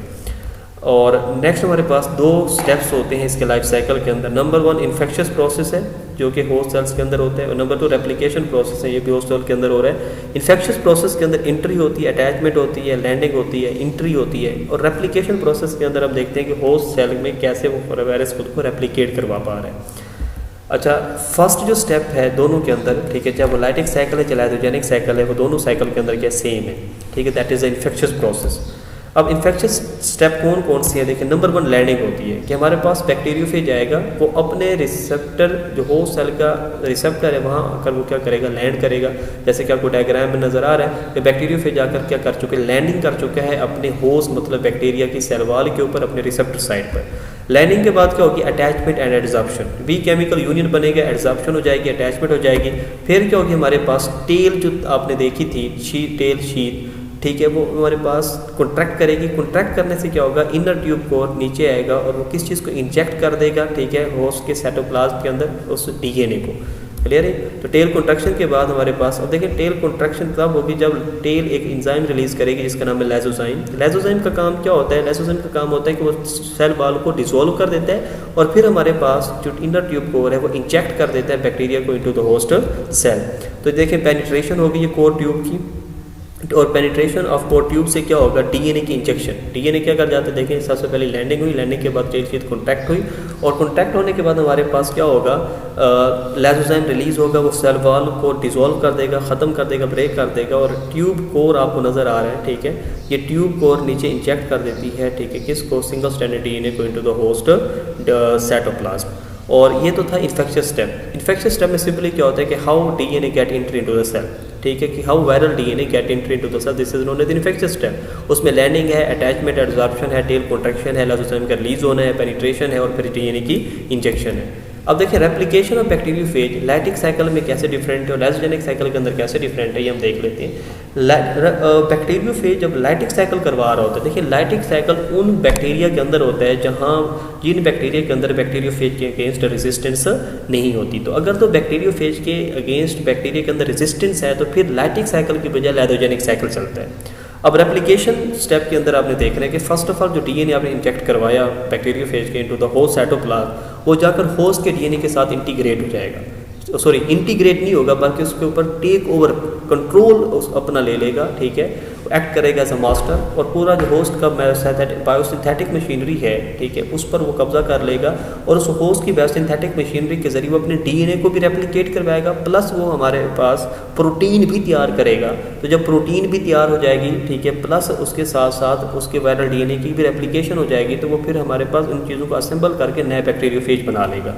और नेक्स्ट हमारे पास 2 स्टेप्स होते हैं इसके लाइफ साइकिल के अंदर। नंबर 1 इन्फेक्शियस प्रोसेस है जो कि होस्ट सेल्स के अंदर होता है, और नंबर 2 रेप्लिकेशन प्रोसेस है, ये भी होस्ट सेल के अंदर हो रहा है। इन्फेक्शियस प्रोसेस के अंदर एंट्री होती है, अटैचमेंट होती है, लैंडिंग होती है, एंट्री होती है। और रेप्लिकेशन प्रोसेस के अंदर हम देखते हैं कि होस्ट सेल में कैसे वो वायरस खुद को रेप्लिकेट करवा पा रहा है। अच्छा, फर्स्ट जो स्टेप है दोनों के अंदर, ठीक है, चाहे वो लाइटिक साइकिल है चाहे लाइसोजेनिक साइकिल है, वो दोनों साइकिल के अंदर क्या सेम है, ठीक है, that is the infectious process. अब इन्फेक्शियस स्टेप कौन कौन सी है, देखिए नंबर 1 लैंडिंग होती है कि हमारे पास बैक्टीरियोफेज आएगा, वो अपने रिसेप्टर, जो होस्ट सेल का रिसेप्टर है वहाँ आकर वो क्या करेगा, लैंड करेगा। जैसे कि आपको डायग्राम में नज़र आ रहा है कि बैक्टीरियोफेज आकर क्या कर चुके हैं, लैंडिंग कर चुका है अपने होस्ट, मतलब बैक्टीरिया की सेल वॉल के ऊपर, अपने रिसेप्टर साइड पर। लैंडिंग के बाद क्या होगी, attachment and adsorption, by chemical union बनेगा, एडजॉर्प्शन हो जाएगी, अटैचमेंट हो जाएगी। फिर क्या होगी, हमारे पास टेल जो आपने देखी थी, टेल शीट, ठीक है, वो हमारे पास कॉन्ट्रैक्ट करेगी। कॉन्ट्रैक्ट करने से क्या होगा, इनर ट्यूब को नीचे आएगा और वो किस चीज़ को इंजेक्ट कर देगा, ठीक है, होस्ट के साइटोप्लाज्म के अंदर उस डीएनए को। क्लियर है। तो टेल कॉन्ट्रैक्शन के बाद हमारे पास, अब देखिए टेल कॉन्ट्रैक्शन तब होगी जब टेल एक एंजाइम रिलीज करेगी जिसका नाम है लाइसोजाइम। लाइसोजाइम का काम क्या होता है, लाइसोजाइम का काम होता है कि वो सेल वॉल को डिसॉल्व कर देता है और फिर हमारे पास जो इनर ट्यूब कोर है वो इंजेक्ट कर देता है बैक्टीरिया को इनटू द होस्ट सेल। तो देखिए पेनिट्रेशन होगी ये कोर ट्यूब की, और पेनिट्रेशन ऑफ कोर ट्यूब से क्या होगा, डीएनए की इंजेक्शन। डीएनए क्या कर जाते हैं, देखें सबसे पहले लैंडिंग हुई, लैंडिंग के बाद टेल शीथ कॉन्टैक्ट हुई, और कॉन्टैक्ट होने के बाद हमारे पास क्या होगा, लाइसोजाइम रिलीज होगा, वो सेल वॉल को डिसॉल्व कर देगा, ख़त्म कर देगा, ब्रेक कर देगा, और ट्यूब कोर आपको नज़र आ रहा है, ठीक है, ये ट्यूब कोर नीचे इंजेक्ट कर देती है, ठीक है, किसको, सिंगल स्ट्रैंडेड डीएनए को इनटू द होस्ट साइटोप्लाज्म। और ये तो था इन्फेक्शियस स्टेप। इन्फेक्शियस स्टेप में सिंपली क्या होता है कि how DNA get entry into the cell, ठीक है, कि how viral DNA get entry into the cell, this is known as infectious step. उसमें लैंडिंग है, अटैचमेंट, एडजॉर्प्शन है, टेल कॉन्ट्रैक्शन है, लाइसोजाइम का रिलीज होना है, पेनिट्रेशन है, और फिर डीएनए की इंजेक्शन है। अब देखिए replication of bacteriophage lytic cycle में कैसे डिफरेंट है और लाइसोजेनिक साइकिल के अंदर कैसे डिफरेंट है, ये हम देख लेते हैं। बैक्टीरियोफेज जब लाइटिक साइकिल करवा रहा होता है, देखिए लाइटिक साइकिल उन बैक्टीरिया के अंदर होता है जहाँ जिन बैक्टीरिया के अंदर बैक्टीरियोफेज के अगेंस्ट रेजिस्टेंस नहीं होती। तो अगर तो बैक्टीरियोफेज के अगेंस्ट बैक्टीरिया के अंदर रेजिस्टेंस है तो फिर लाइटिक साइकिल की बजाय लाइसोजेनिक साइकिल चलता है। अब रेप्लिकेशन स्टेप के अंदर आपने देख रहे हैं कि फर्स्ट ऑफ ऑल जो डीएनए आपने इंजेक्ट करवाया बैक्टीरियोफेज के इनटू द होस्ट साइटोप्लाज्म, वो जाकर होस्ट के डीएनए के साथ इंटीग्रेट हो जाएगा। सॉरी इंटीग्रेट नहीं होगा, बल्कि उसके ऊपर टेक ओवर कंट्रोल अपना ले लेगा, ठीक है, एक्ट करेगा एज अ मास्टर, और पूरा जो होस्ट का बायोसिंथेटिक मशीनरी है, ठीक है, उस पर वो कब्जा कर लेगा, और उस होस्ट की बायोसिंथेटिक मशीनरी के जरिए वो अपने डीएनए को भी रेप्लिकेट करवाएगा, प्लस वो हमारे पास प्रोटीन भी तैयार करेगा। तो जब प्रोटीन भी तैयार हो जाएगी, ठीक है, प्लस उसके साथ साथ उसके वायरल डीएनए की भी रेप्लिकेशन हो जाएगी, तो वो फिर हमारे पास उन चीज़ों को असेंबल करके नए बैक्टीरियोफेज बना लेगा।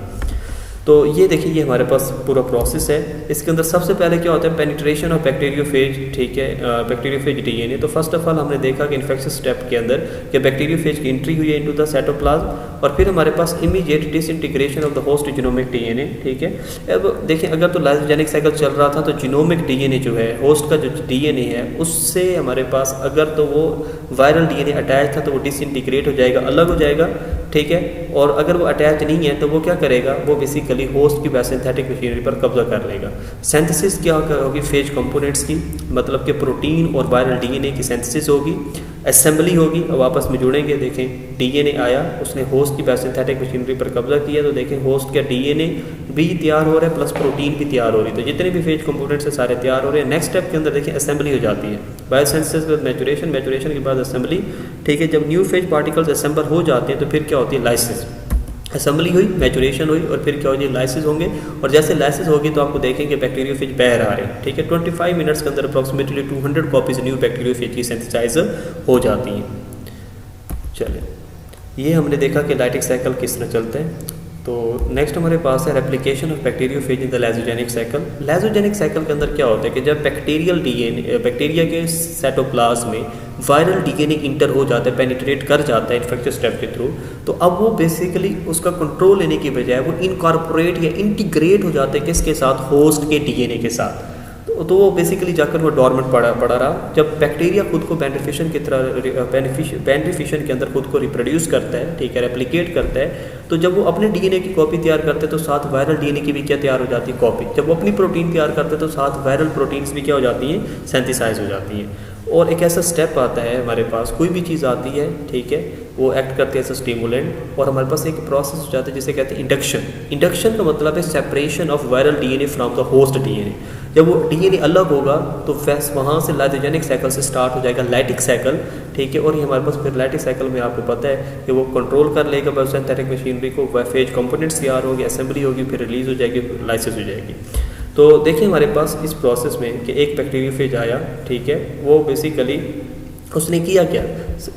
तो ये देखिए, ये हमारे पास पूरा प्रोसेस है। इसके अंदर सबसे पहले क्या होता है, पेनिट्रेशन ऑफ बैक्टीरियोफेज, ठीक है, बैक्टीरियोफेज डीएनए। तो फर्स्ट ऑफ ऑल हमने देखा कि इन्फेक्शियस स्टेप के अंदर कि बैक्टीरियोफेज की एंट्री हुई है इनटू द साइटोप्लाज्म, और फिर हमारे पास immediate disintegration of the host genomic DNA, ठीक है। अब देखें, अगर तो लाइसोजेनिक साइकिल चल रहा था तो जीनोमिक डीएनए जो है, होस्ट का जो डीएनए है, उससे हमारे पास अगर तो वो वायरल डीएनए अटैच था तो वो डिसइंटीग्रेट हो जाएगा, अलग हो जाएगा, ठीक है। और अगर वो अटैच नहीं है तो वो क्या करेगा, वो बेसिकली होस्ट की बायोसिंथेटिक मशीनरी पर कब्जा कर लेगा। सिंथेसिस क्या होगी, फेज कंपोनेंट्स की, मतलब कि प्रोटीन और वायरल डीएनए की सिंथेसिस होगी, असेंबली होगी, अब आपस में जुड़ेंगे। देखें, डीएनए आया, उसने होस्ट की बायोसिंथेटिक मशीनरी पर कब्जा किया, तो देखें होस्ट का डीएनए भी तैयार हो रहा है, प्लस प्रोटीन भी तैयार हो रही है, तो जितने भी फेज कंपोनेंट्स हैं सारे तैयार हो रहे हैं। नेक्स्ट स्टेप के अंदर देखें असेंबली हो जाती है, बायोसिंथेसिस के बाद मैचुरेशन, मैचुरेशन के बाद असेंबली, ठीक है। जब न्यू फेज पार्टिकल्स असेंबल हो जाते हैं तो फिर क्या होती है, लाइसिस। असेंबली हुई, मैचुरेशन हुई, और फिर क्या हो जाए, लाइसिस होंगे, और जैसे लाइसिस होगी तो आपको देखेंगे बैक्टीरियोफेज बाहर आ रहे हैं, ठीक है। 25 मिनट्स के अंदर अप्रॉक्सीमेटली 200 कॉपीज न्यू बैक्टीरियोफेज की सिंथेसाइज हो जाती हैं। चलिए, ये हमने देखा कि लाइटिक साइकिल किस तरह चलते हैं। तो नेक्स्ट हमारे पास है replication of bacteriophage in the lysogenic cycle. Lysogenic cycle के अंदर क्या होता है कि जब बैक्टीरिया के साइटोप्लाज्म में वायरल डीएनए इंटर हो जाता है, पेनिट्रेट कर जाता है इन्फेक्शियस स्टेप के थ्रू, तो अब वो बेसिकली उसका कंट्रोल लेने की बजाय वो इनकॉर्पोरेट या इंटीग्रेट हो जाते हैं किसके साथ, होस्ट के डीएनए के साथ। तो वो बेसिकली जाकर वो डॉर्मेंट पड़ा रहा। जब बैक्टीरिया खुद को बेनिफिशन की तरह बेनिफिशन के अंदर खुद को रिप्रोड्यूस करता है, ठीक है, रेप्लिकेट करता है, तो जब वो अपने डीएनए की कॉपी तैयार करते हैं तो साथ वायरल डीएनए की भी क्या तैयार हो जाती है, कॉपी। जब वो अपनी प्रोटीन तैयार करते हैं तो साथ वायरल प्रोटीन्स भी क्या हो जाती हैं, सिंथेसाइज हो जाती हैं। और एक ऐसा स्टेप आता है हमारे पास, कोई भी चीज़ आती है, ठीक है, वो एक्ट करती है एज अ स्टिमुलेंट, और हमारे पास एक प्रोसेस हो जाता है जिसे कहते हैं इंडक्शन। इंडक्शन का मतलब है separation of viral DNA from the host DNA. जब वो डीएनए अलग होगा तो वहाँ से लाइसोजेनिक साइकिल से स्टार्ट हो जाएगा लाइटिक साइकिल, ठीक है। और ये हमारे पास फिर लाइटिक साइकिल में आपको पता है कि वो कंट्रोल कर लेगा बायोसिंथेटिक मशीनरी को, फेज कंपोनेंट्स तैयार होगी, असेंबली होगी, फिर रिलीज हो जाएगी, लाइसिस हो जाएगी। तो देखिए हमारे पास इस प्रोसेस में कि एक बैक्टीरियोफेज आया, ठीक है, वो बेसिकली उसने किया क्या,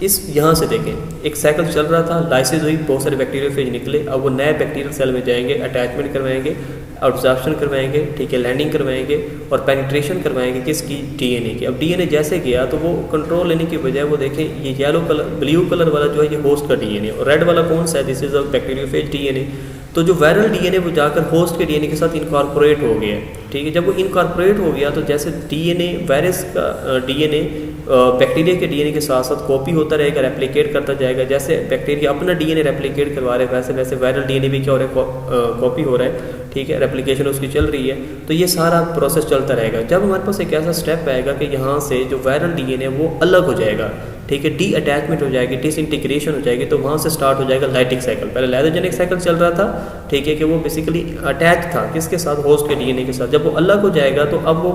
इस यहाँ से देखें, एक साइकिल चल रहा था, लाइसिस हुई, बहुत सारे बैक्टीरियोफेज निकले, अब वो नए बैक्टीरियल सेल में जाएंगे, अटैचमेंट करवाएंगे, ऑब्जर्प्शन करवाएंगे, ठीक है, लैंडिंग करवाएंगे, और पेनिट्रेशन करवाएंगे किसकी, डीएनए की। अब डीएनए जैसे गया तो वो कंट्रोल लेने की बजाय वो देखें, ये येलो कलर, ब्लू कलर वाला जो है ये होस्ट का डीएनए, और रेड वाला कौन सा है, this is a bacteriophage DNA. तो जो वायरल डीएनए वो जाकर होस्ट के डीएनए के साथ इनकॉर्पोरेट हो गया, ठीक है। जब वो इनकॉर्पोरेट हो गया तो जैसे डीएनए, वायरस का डीएनए बैक्टीरिया के डीएनए के साथ साथ कॉपी होता रहेगा, रेप्लिकेट करता जाएगा। जैसे बैक्टीरिया अपना डीएनए रेप्लिकेट करवा रहे हैं, वैसे वैसे वायरल डीएनए भी क्या हो रहा है, कॉपी हो रहा है, ठीक है, रेप्लिकेशन उसकी चल रही है। तो ये सारा प्रोसेस चलता रहेगा। जब हमारे पास एक ऐसा स्टेप आएगा कि यहाँ से जो वायरल डीएनए वो अलग हो जाएगा, ठीक है, डी अटैचमेंट हो जाएगी, डिसइंटीग्रेशन हो जाएगी, तो वहाँ से स्टार्ट हो जाएगा लाइटिक साइकिल। पहले लाइसोजेनिक साइकिल चल रहा था, ठीक है, कि वो बेसिकली अटैच था किसके साथ, होस्ट के डीएनए के साथ। जब वो अलग हो जाएगा तो अब वो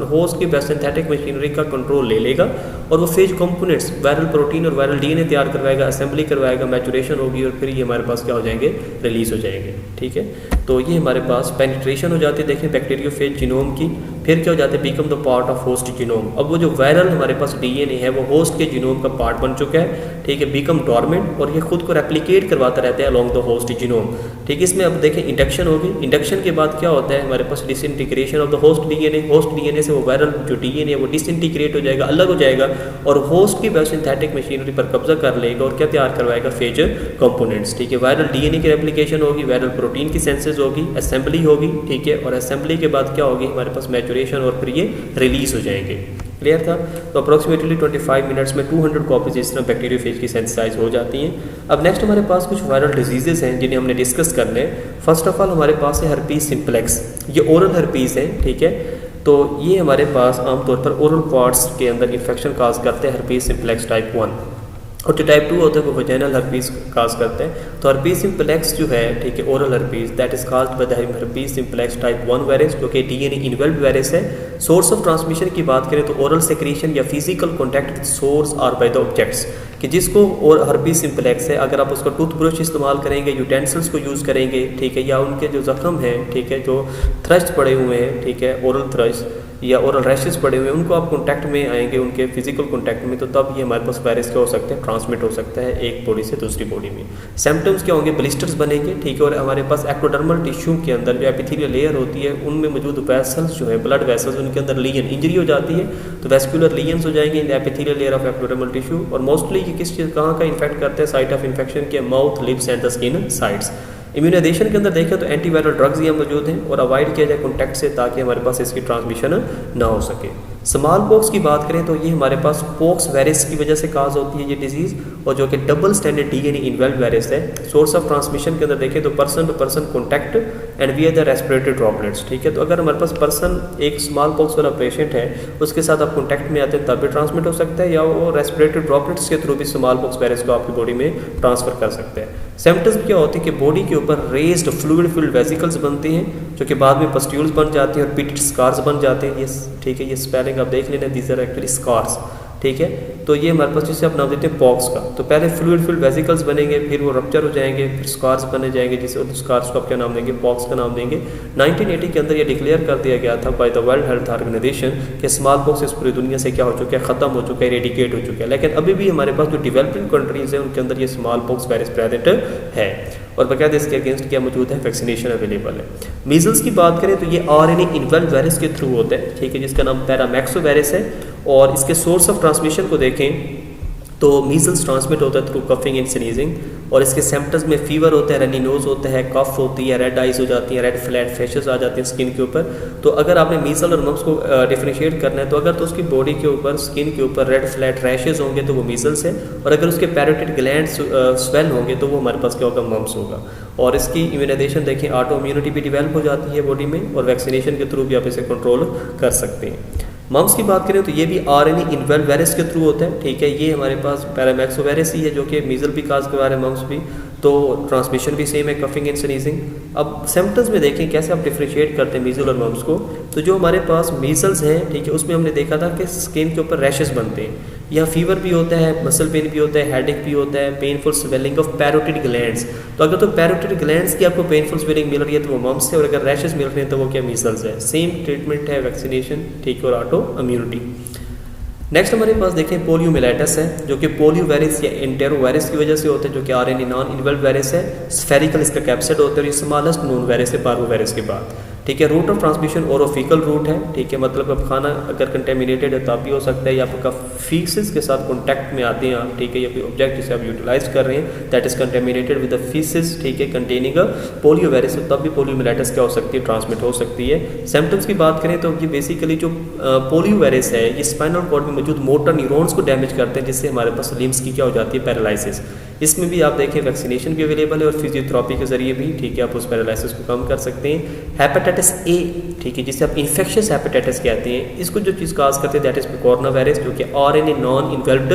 होस्ट की बायोसिंथेटिक मशीनरी का कंट्रोल ले लेगा, और वो फेज कंपोनेंट्स, वायरल प्रोटीन और वायरल डीएनए तैयार करवाएगा, असेंबली करवाएगा, मैचुरेशन होगी, और फिर ये हमारे पास क्या हो जाएंगे, रिलीज हो जाएंगे, ठीक है। तो ये हमारे पास पेनिट्रेशन हो जाती है, देखें, बैक्टीरियोफेज जीनोम की। फिर क्या हो जाता है, become the part of host genome. अब वो जो वायरल हमारे पास डीएनए है वो होस्ट के जीनोम का पार्ट बन चुका है, ठीक है, बिकम डॉर्मेंट, और ये खुद को रेप्लिकेट करवाता रहता है अलोंग द होस्ट जीनोम, ठीक है। इसमें अब देखें इंडक्शन होगी। इंडक्शन के बाद क्या होता है, हमारे पास disintegration of the host DNA. Host DNA से वो वायरल जो डीएनए है वो डिसइंटीग्रेट हो जाएगा, अलग हो जाएगा, और होस्ट की बायोसिंथेटिक मशीनरी पर कब्जा कर लेगा, और क्या तैयार करवाएगा, फेज कंपोनेंट्स, ठीक है। वायरल डीएनए की रेप्लिकेशन होगी, वायरल प्रोटीन की सेंसेस होगी, असेंबली होगी, ठीक है, और असेंबली के बाद क्या होगी, हमारे पास मैचुरेशन, और फिर ये रिलीज हो जाएंगे। क्लियर था। तो अप्रॉक्सीमेटली 25 मिनट्स में 200 कॉपीज इस तरह बैक्टीरियोफेज की सेंसिटाइज हो जाती हैं। अब नेक्स्ट हमारे पास कुछ वायरल डिजीजेस हैं जिन्हें हमने डिस्कस करने हैं। फर्स्ट ऑफ ऑल हमारे पास है हर्पीस सिंप्लेक्स, ये ओरल हर्पीस है, ठीक है। तो ये हमारे पास आमतौर पर ओरल पार्ट्स के अंदर इन्फेक्शन काज करते हैं, हर्पीस सिंप्लेक्स टाइप 1। और जो टाइप 2 होता है वो वजाइनल हर्पीस काज करते हैं। तो हर्पीस सिम्प्लेक्स जो है, ठीक है, oral herpes, that is caused by the herpes simplex type 1 virus, जो कि डीएनए इन्वॉल्व्ड वायरस है। सोर्स ऑफ ट्रांसमिशन की बात करें तो ओरल सेक्रेशन या फिजिकल कॉन्टैक्ट विद सोर्स और बाय द ऑब्जेक्ट्स, कि जिसको और हर्पीस सिम्प्लेक्स है, अगर आप उसका टूथब्रश इस्तेमाल करेंगे, यूटेंसिल्स को यूज़ करेंगे, ठीक है, या उनके जो ज़ख्म हैं, ठीक है, जो थ्रस्ट पड़े हुए हैं, ठीक है, ओरल थ्रस्ट या ओरल रैशेस पड़े हुए हैं, उनको आप कॉन्टैक्ट में आएंगे, उनके फिजिकल कॉन्टैक्ट में, तो तब ये हमारे पास वायरस क्या हो सकता है, ट्रांसमिट हो सकता है एक बॉडी से दूसरी बॉडी में। सिम्टम्स क्या होंगे, ब्लिस्टर्स बनेंगे, ठीक है, और हमारे पास एक्टोडर्मल टिश्यू के अंदर जो एपिथेलियल लेयर होती है उनमें मौजूद वेसल्स जो है, ब्लड वेसल्स, उनके अंदर लीजन इंजरी हो जाती है, तो वेस्कुलर लीजन्स हो जाएंगे in epithelial layer of ectodermal tissue. और मोस्टली ये किस चीज़ कहाँ का इन्फेक्ट करते हैं, साइट ऑफ इन्फेक्शन के mouth, lips and the skin sides. Immunization के अंदर देखें तो एंटीवायरल ड्रग्स ये मौजूद हैं और अवॉइड किया जाए कॉन्टैक्ट से, ताकि हमारे पास इसकी ट्रांसमिशन ना हो सके। स्मॉल पॉक्स की बात करें तो ये हमारे पास पॉक्स वायरस की वजह से काज होती है ये डिजीज़, और जो कि double stranded DNA involved virus है। सोर्स ऑफ ट्रांसमिशन के अंदर देखें तो person to person contact and via the respiratory droplets, ठीक है। तो अगर हमारे पास पर्सन एक स्मॉल पॉक्स वाला पेशेंट है, उसके साथ आप कॉन्टैक्ट में आते हैं तब भी ट्रांसमिट हो सकता है, या वो रेस्पिरेटरी ड्रॉपलेट्स के थ्रू भी स्मॉल पॉक्स वायरस को आपकी बॉडी में ट्रांसफर कर सकते हैं। सिम्टम्स क्या होती है कि बॉडी के ऊपर रेज्ड फ्लूइड फिल्ड वेसिकल्स बनते हैं, जो कि बाद में पस्ट्यूल्स बन जाती हैं और पिटेड स्कार्स बन जाते हैं। ये ठीक है, ये स्पेलिंग आप देख लेना, दीज आर एक्चुअली स्कार्स, ठीक है। तो ये हमारे पास जिसे आप नाम देते हैं पॉक्स का, तो पहले फ्लूइड फिल्ड वेसिकल्स बनेंगे, फिर वो रप्चर हो जाएंगे, फिर स्कार्स बने जाएंगे, जिसे स्कार्स को आप क्या नाम देंगे, पॉक्स का नाम देंगे। 1980 के अंदर ये डिक्लेयर कर दिया गया था by the World Health Organization कि स्मॉल पॉक्स इस पूरी दुनिया से क्या हो चुका है, ख़त्म हो चुका है, रेडिकेट हो चुका है। लेकिन अभी भी हमारे पास जो डेवलपिंग कंट्रीज़ हैं उनके अंदर ये स्मॉल पॉक्स वायरस प्रेजेंट है, और बाकायदा इसके अगेंस्ट क्या मौजूद है, वैक्सीनेशन अवेलेबल है। मीजल्स की बात करें तो ये आरएनए इन्वॉल्व्ड वायरस के थ्रू होता है, ठीक है, जिसका नाम पैरामैक्सो वायरस है। और इसके सोर्स ऑफ ट्रांसमिशन को देखें तो मीजल्स ट्रांसमिट होता है थ्रू कफिंग एंड स्नीजिंग, और इसके सिम्टम्स में फीवर होता है, रनी नोज होता है, कफ होती है, रेड आइज हो जाती हैं, रेड फ्लैट फैशेस आ जाते हैं स्किन के ऊपर। तो अगर आपने मीजल और मम्स को डिफ्रेंशिएट करना है, तो अगर तो उसकी बॉडी के ऊपर, स्किन के ऊपर रेड फ्लैट रैशेज होंगे तो वो मीजल्स है, और अगर उसके पैरोटिड ग्लैंड्स स्वेल होंगे तो वो हमारे पास क्या होगा, मम्स होगा। और इसकी इम्यूनाइजेशन देखें, ऑटो इम्यूनिटी भी डेवलप हो जाती है बॉडी में, और वैक्सीनेशन के थ्रू भी आप इसे कंट्रोल कर सकते हैं। मम्स की बात करें तो ये भी आरएनए इन्वॉल्व्ड वायरस के थ्रू होता है, ठीक है। ये हमारे पास पैरामैक्सो वायरस ही है, जो कि मीजल भी काज करवा रहे हैं, मम्स भी, तो ट्रांसमिशन भी सेम है, कफिंग एंड स्नीजिंग। अब सिम्टम्स में देखें कैसे आप डिफ्रेंशिएट करते हैं मीजल और मम्स को। तो जो हमारे पास मीजल्स हैं, ठीक है, उसमें हमने देखा था कि स्किन के ऊपर रैशेस बनते हैं, या फीवर भी होता है, मसल पेन भी होता है, हेडेक भी होता है, painful swelling of parotid glands. तो अगर तो पैरोटिड ग्लैंड्स की आपको पेनफुल स्वेलिंग मिल रही है तो वो मम्स है, और अगर रैशेस मिल रहे हैं तो वो क्या, मीजल्स है। सेम ट्रीटमेंट है, वैक्सीनेशन, ठीक है, और ऑटो इम्यूनिटी। नेक्स्ट हमारे पास देखें पोलियोमिलाइटिस है, जो कि पोलियो वायरस या एंटेरो वायरस की वजह से होता है, जो कि आरएनए नॉन इन्वॉल्व्ड वायरस है। स्फेरिकल इसका कैप्सिड होता है, और ये स्मॉलेस्ट नोन वायरस है पार्वो वायरस के बाद, ठीक है। Route of transmission orofaecal route है, ठीक है, मतलब अब खाना अगर कंटेमिनेटेड है तब भी हो सकता है, या आपका फीसिस के साथ कॉन्टैक्ट में आते हैं आप, ठीक है, या कोई ऑब्जेक्ट जिसे आप यूटिलाइज कर रहे हैं that is contaminated with the faeces, ठीक है, कंटेनिंग अ पोलियो वायरस, तो तब भी पोलियोमिलाइटिस क्या हो सकती है, ट्रांसमिट हो सकती है। सिम्टम्स की बात करें तो ये बेसिकली जो पोलियो वायरस है ये स्पाइनल कॉर्ड में मौजूद मोटर न्यूरॉन्स को डैमेज करते हैं, जिससे हमारे पास लिम्स की क्या हो जाती है, पैरालिसिस। इसमें भी आप देखें वैक्सीनेशन भी अवेलेबल है, और फिजियोथेरेपी के जरिए भी, ठीक है, आप उस पैरालिसिस को कम कर सकते हैं। हेपेटाइटिस ए, ठीक है, जिसे आप इन्फेक्शियस हेपेटाइटिस कहते हैं, इसको जो चीज़ काज करते हैं दैट इज पिकोरना वायरस, जो कि आरएनए नॉन इन्वॉल्व्ड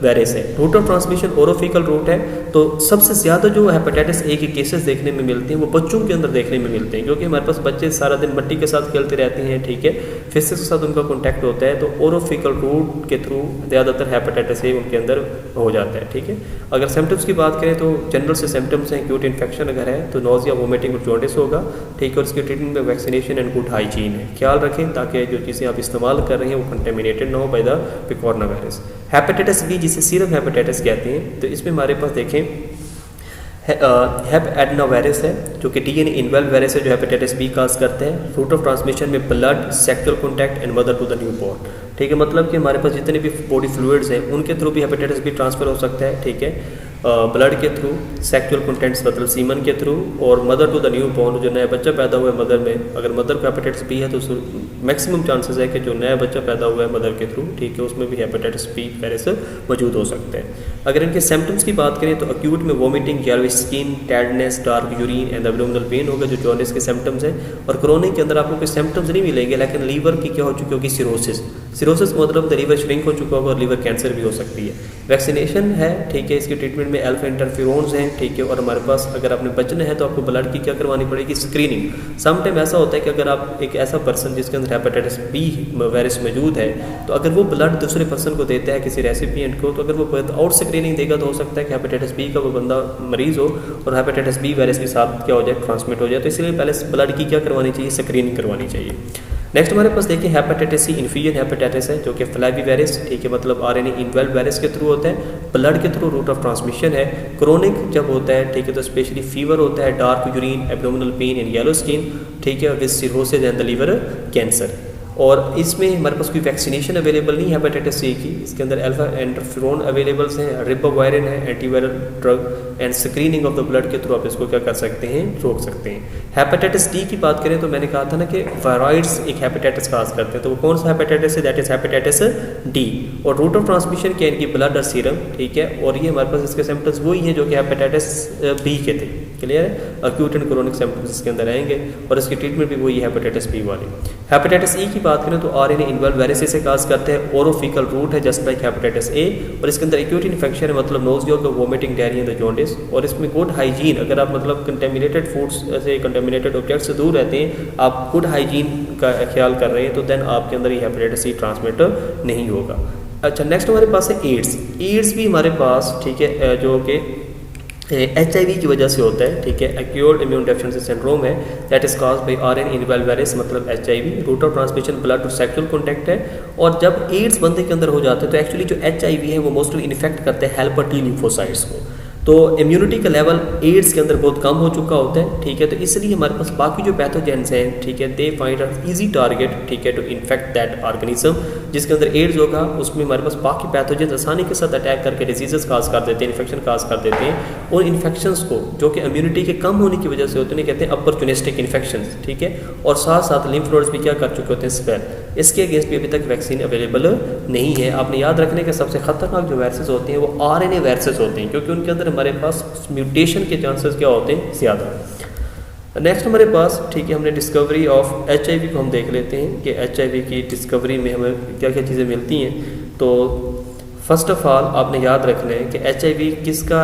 वायरस है। Route of transmission orofaecal route है। तो सबसे ज़्यादा जो हेपेटाइटिस ए के केसेस देखने में मिलते हैं वो बच्चों के अंदर देखने में मिलते हैं, क्योंकि हमारे पास बच्चे सारा दिन मिट्टी के साथ खेलते रहते हैं, ठीक है, फिजिक्स के साथ उनका कॉन्टैक्ट होता है, तो ओरोफिकल रूट के थ्रू ज़्यादातर हेपेटाइटिस ए उनके अंदर हो जाता है, ठीक है। अगर सिम्टम्स की बात करें तो जनरल से सिम्टम्स हैं, एक्यूट इन्फेक्शन अगर है तो नोजिया, वोमिटिंग और जॉन्डिस होगा, ठीक है, और इसके ट्रीटमेंट में वैक्सीनेशन एंड गुड हाइजीन है। ख्याल रखें ताकि जो चीज़ें आप इस्तेमाल कर रहे हैं वो कंटेमिनेटेड ना हो by the picorna virus. Hepatitis B, जिसे सीरम हेपेटाइटिस कहते हैं, तो इसमें हमारे पास देखें हेप एडना वायरस है, जो कि डीएनए इन्वॉल्व्ड वायरस है, जो हेपेटाइटिस बी काज करते हैं। रूट ऑफ ट्रांसमिशन में blood, sexual contact and mother to the newborn, ठीक है, मतलब कि हमारे पास जितने भी बॉडी फ्लूइड्स हैं उनके थ्रू भी हेपेटाइटिस बी ट्रांसफर हो सकता है, ठीक है, ब्लड के थ्रू, सेक्सुअल कंटेंट्स मतलब सीमन के थ्रू, और mother to the newborn, जो नया बच्चा पैदा हुआ है मदर में, अगर मदर को हेपेटाइटिस बी है तो मैक्सिमम चांसेस है कि जो नया बच्चा पैदा हुआ है मदर के थ्रू, ठीक है, उसमें भी हेपेटाइटिस बी वायरस मौजूद हो सकते हैं। अगर इनके सिम्टम्स की बात करें तो एक्यूट में vomiting, yellowish skin, tiredness, dark urine and abdominal pain होगा, जो जॉन्डिस के सिम्टम्स हैं। और क्रोनिक के अंदर आपको कोई सिम्टम्स नहीं मिलेंगे, लेकिन लीवर की क्या हो चुकी होगी, सिरोसिस। सिरोसिस का मतलब लीवर श्रिंक हो चुका होगा और लीवर कैंसर भी हो सकती है। वैक्सीनेशन है, ठीक है, इसके ट्रीटमेंट में अल्फा इंटरफेरोन्स हैं, ठीक है, और हमारे पास अगर आपने बचना है तो आपको ब्लड की क्या करवानी पड़ेगी, स्क्रीनिंग। सम टाइम ऐसा होता है कि अगर आप एक ऐसा पर्सन जिसके अंदर हेपेटाइटिस बी वायरस मौजूद है, तो अगर वो ब्लड दूसरे पर्सन को देता है किसी रेसिपिएंट को, तो अगर वो आउट स्क्रीनिंग देगा तो हो सकता है कि हेपेटाइटिस बी का वो बंदा मरीज़ हो और हेपेटाइटिस बी वायरस के साथ क्या हो जाए, ट्रांसमिट हो जाए। तो इसलिए पहले ब्लड की क्या करवानी चाहिए, स्क्रीनिंग करवानी चाहिए। नेक्स्ट हमारे पास देखिए हेपेटाइटिस सी इन्फ्यूजन हेपेटाइटिस है, जो कि फ्लैवी वायरस, ठीक है, मतलब आरएनए इन्वेल्व वायरस के थ्रू होता है, ब्लड के थ्रू रूट ऑफ ट्रांसमिशन है। क्रोनिक जब होता है, ठीक है, तो स्पेशली फीवर होता है, dark urine, abdominal pain and yellow skin, ठीक है, with cirrhosis and the liver cancer. और इसमें हमारे पास कोई वैक्सीनेशन अवेलेबल नहीं है हेपेटाइटिस सी की। इसके अंदर अल्फा इंटरफेरोन अवेलेबल्स हैं, रिबावायरिन है, antiviral drug and screening of the blood के थ्रू आप इसको क्या कर सकते हैं, रोक सकते हैं। हेपेटाइटिस डी की बात करें तो मैंने कहा था ना कि वायरॉइड्स एक हेपेटाइटिस काज करते हैं, तो वो कौन सा हेपेटाइटिस है, दैट इज हेपेटाइटिस डी। और रूट ऑफ ट्रांसमिशन क्या इनकी ब्लड और सीरम, ठीक है, और ये हमारे पास इसके सिम्टम्स वही हैं जो कि हेपेटाइटिस बी के थे, क्लियर है, अक्यूट एंड क्रोनिक सिम्टम्स इसके अंदर आएंगे और इसकी ट्रीटमेंट भी वही हेपेटाइटिस बी वाली। हेपेटाइटिस ई की बात करें तो आरएनए इन्वॉल्व वायरस से काज करते हैं, ओरोफिकल रूट है जस्ट लाइक हेपेटाइटिस ए, और इसके अंदर एक्यूट इन्फेक्शन है, मतलब nausea, vomiting, diarrhoea and jaundice. और इसमें गुड हाइजीन, अगर आप मतलब कंटेमिनेटेड फूड्स से कंटेमिनेटेड ऑब्जेक्ट से दूर रहते हैं, आप गुड हाइजीन का ख्याल कर रहे हैं, तो देन आपके अंदर ये हेपेटाइटिस सी ट्रांसमिट नहीं होगा। अच्छा, नेक्स्ट हमारे पास है एड्स। एड्स भी हमारे पास, ठीक है, जो कि HIV की वजह से होता है, ठीक है, एक्यूट इम्यून डेफिशिएंसी सिंड्रोम है, that is caused by RNA envelope virus, मतलब HIV। Route of transmission blood to sexual contact है। और जब एड्स बंदे के अंदर हो जाता है तो एक्चुअली जो HIV है वो मोस्टली इन्फेक्ट करते हैं हेल्पर टी लिम्फोसाइट्स को, तो इम्यूनिटी का लेवल एड्स के अंदर बहुत कम हो चुका होता है, ठीक है, तो इसलिए हमारे पास बाकी जो पैथोजेंस हैं, ठीक है, they find a easy target, ठीक है, टू इन्फेक्ट दैट ऑर्गेनिज्म। जिसके अंदर एड्स होगा उसमें हमारे पास बाकी पैथोजेंस आसानी के साथ अटैक करके डिजीजेस काज कर देते हैं, इन्फेक्शन काज कर देते हैं, और इन्फेक्शंस को जो कि इम्यूनिटी के कम होने की वजह से होते हैं कहते हैं अपॉर्चुनिस्टिक इन्फेक्शंस, ठीक है, और साथ साथ लिम्फ नोड्स भी क्या कर चुके होते हैं, स्वेल। इसके अगेंस्ट भी अभी तक वैक्सीन अवेलेबल नहीं है। आपने याद रखने के सबसे खतरनाक जो वायरसेस होते हैं वो आरएनए वायरसेस होते हैं, क्योंकि उनके अंदर हमारे पास म्यूटेशन के चांसेस क्या होते हैं, ज़्यादा। नेक्स्ट हमारे पास, ठीक है, हमने डिस्कवरी ऑफ HIV को हम देख लेते हैं कि HIV की डिस्कवरी में हमें क्या क्या चीज़ें मिलती हैं। तो फर्स्ट ऑफ ऑल आपने याद रखना है कि HIV किसका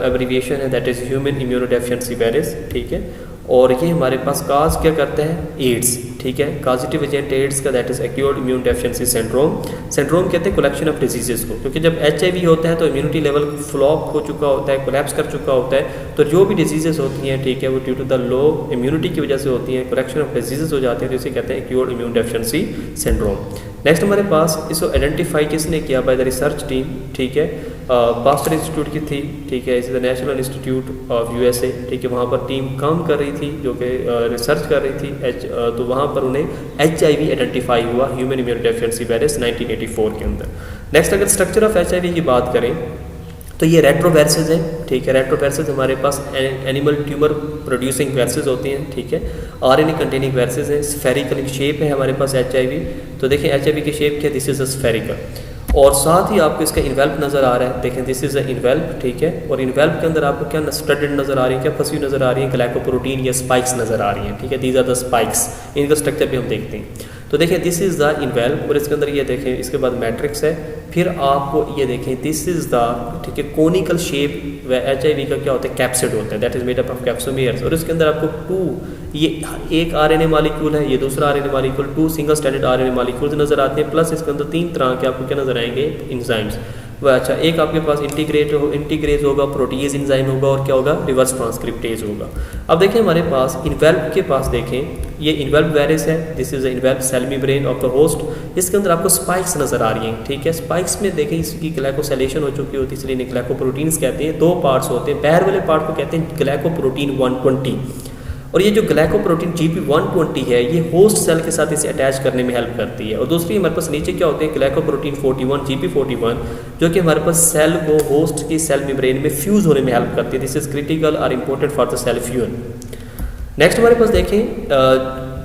एब्रीविएशन है, that is human immunodeficiency virus, ठीक है, और ये हमारे पास काज क्या करता है, एड्स, ठीक है, काजिटिव एजेंट एड्स का that is acute immune deficiency syndrome. Syndrome कहते हैं कलेक्शन ऑफ डिजीजेस को, क्योंकि जब HIV होता है तो इम्यूनिटी लेवल फ्लॉप हो चुका होता है, कोलैप्स कर चुका होता है, तो जो भी डिजीजेस होती हैं, ठीक है, वो due to the low immunity की वजह से होती हैं, कलेक्शन ऑफ डिजीजेस हो जाते हैं, तो इसे कहते हैं acute immune deficiency syndrome. Next हमारे पास इसको आइडेंटिफाई किसने किया, बाय द रिसर्च टीम, ठीक है, पास्टर इंस्टीट्यूट की थी, ठीक है, इस the national institute of USA, ठीक है, वहाँ पर टीम काम कर रही थी जो कि रिसर्च कर रही थी, तो वहाँ पर उन्हें HIV आइडेंटिफाई हुआ, ह्यूमन इम्यून डेफिशिएंसी वायरस 1984 के अंदर। नेक्स्ट अगर स्ट्रक्चर ऑफ HIV की बात करें तो ये रेट्रोवायरसेस हैं, ठीक है, रेट्रोवायरसेस हमारे पास एनिमल ट्यूमर प्रोड्यूसिंग वायरसेस होती हैं, ठीक है, RNA कंटेनिंग वायरसेस हैं, स्फेरिकल शेप है हमारे पास HIV। तो देखें HIV की शेप क्या, दिस इज अ स्फेरिकल, और साथ ही आपको इसका इन्वेल्प नज़र आ रहा है, देखें दिस इज़ अ इन्वेल्प, ठीक है, और इन्वेल्प के अंदर आपको क्या स्टडेड नज़र आ रही है, क्या फंसी नज़र आ रही है, ग्लाइकोप्रोटीन या स्पाइक्स नज़र आ रही हैं, ठीक है, दीज आर द स्पाइक्स। इनका स्ट्रक्चर भी हम देखते हैं। तो देखें दिस इज़ द इन्वेल्प, और इसके अंदर ये देखें, इसके बाद मैट्रिक्स है, फिर आपको ये देखें दिस इज़ द, ठीक है, कोनिकल शेप। HIV का क्या होता है, कैप्सिड होता है, that is made up of capsomeres, और इसके अंदर आपको ये एक RNA मॉलिक्यूल है, ये दूसरा RNA molecule, 2 single standard RNA molecules नजर आते हैं, प्लस इसके अंदर 3 तरह के आपको क्या नजर आएंगे, एंजाइम्स। वह अच्छा, एक आपके पास इंटीग्रेज होगा, प्रोटीज एंजाइम होगा, और क्या होगा, रिवर्स ट्रांसक्रिप्टेज होगा। अब देखें हमारे पास इन्वेल्प के पास देखें, ये इन्वेल्प वायरस है, this is envelope cell membrane of the host. इसके अंदर आपको स्पाइक्स नजर आ रही हैं, ठीक है, स्पाइक्स में देखें इसकी ग्लाइकोसाइलेशन हो चुकी होती है, इसलिए इन्हें ग्लाइकोप्रोटीन्स कहते हैं। 2 पार्ट्स होते हैं, बाहर वाले पार्ट को कहते हैं ग्लाइकोप्रोटीन 120, और ये जो ग्लाइकोप्रोटीन GP120 है ये होस्ट सेल के साथ इसे अटैच करने में हेल्प करती है। और दूसरी हमारे पास नीचे क्या होते हैं, ग्लाइकोप्रोटीन 41 GP41, जो कि हमारे पास सेल को होस्ट की सेल मेम्ब्रेन में फ्यूज होने में हेल्प करती है। दिस इज क्रिटिकल और important for the cell fusion. Next हमारे पास देखें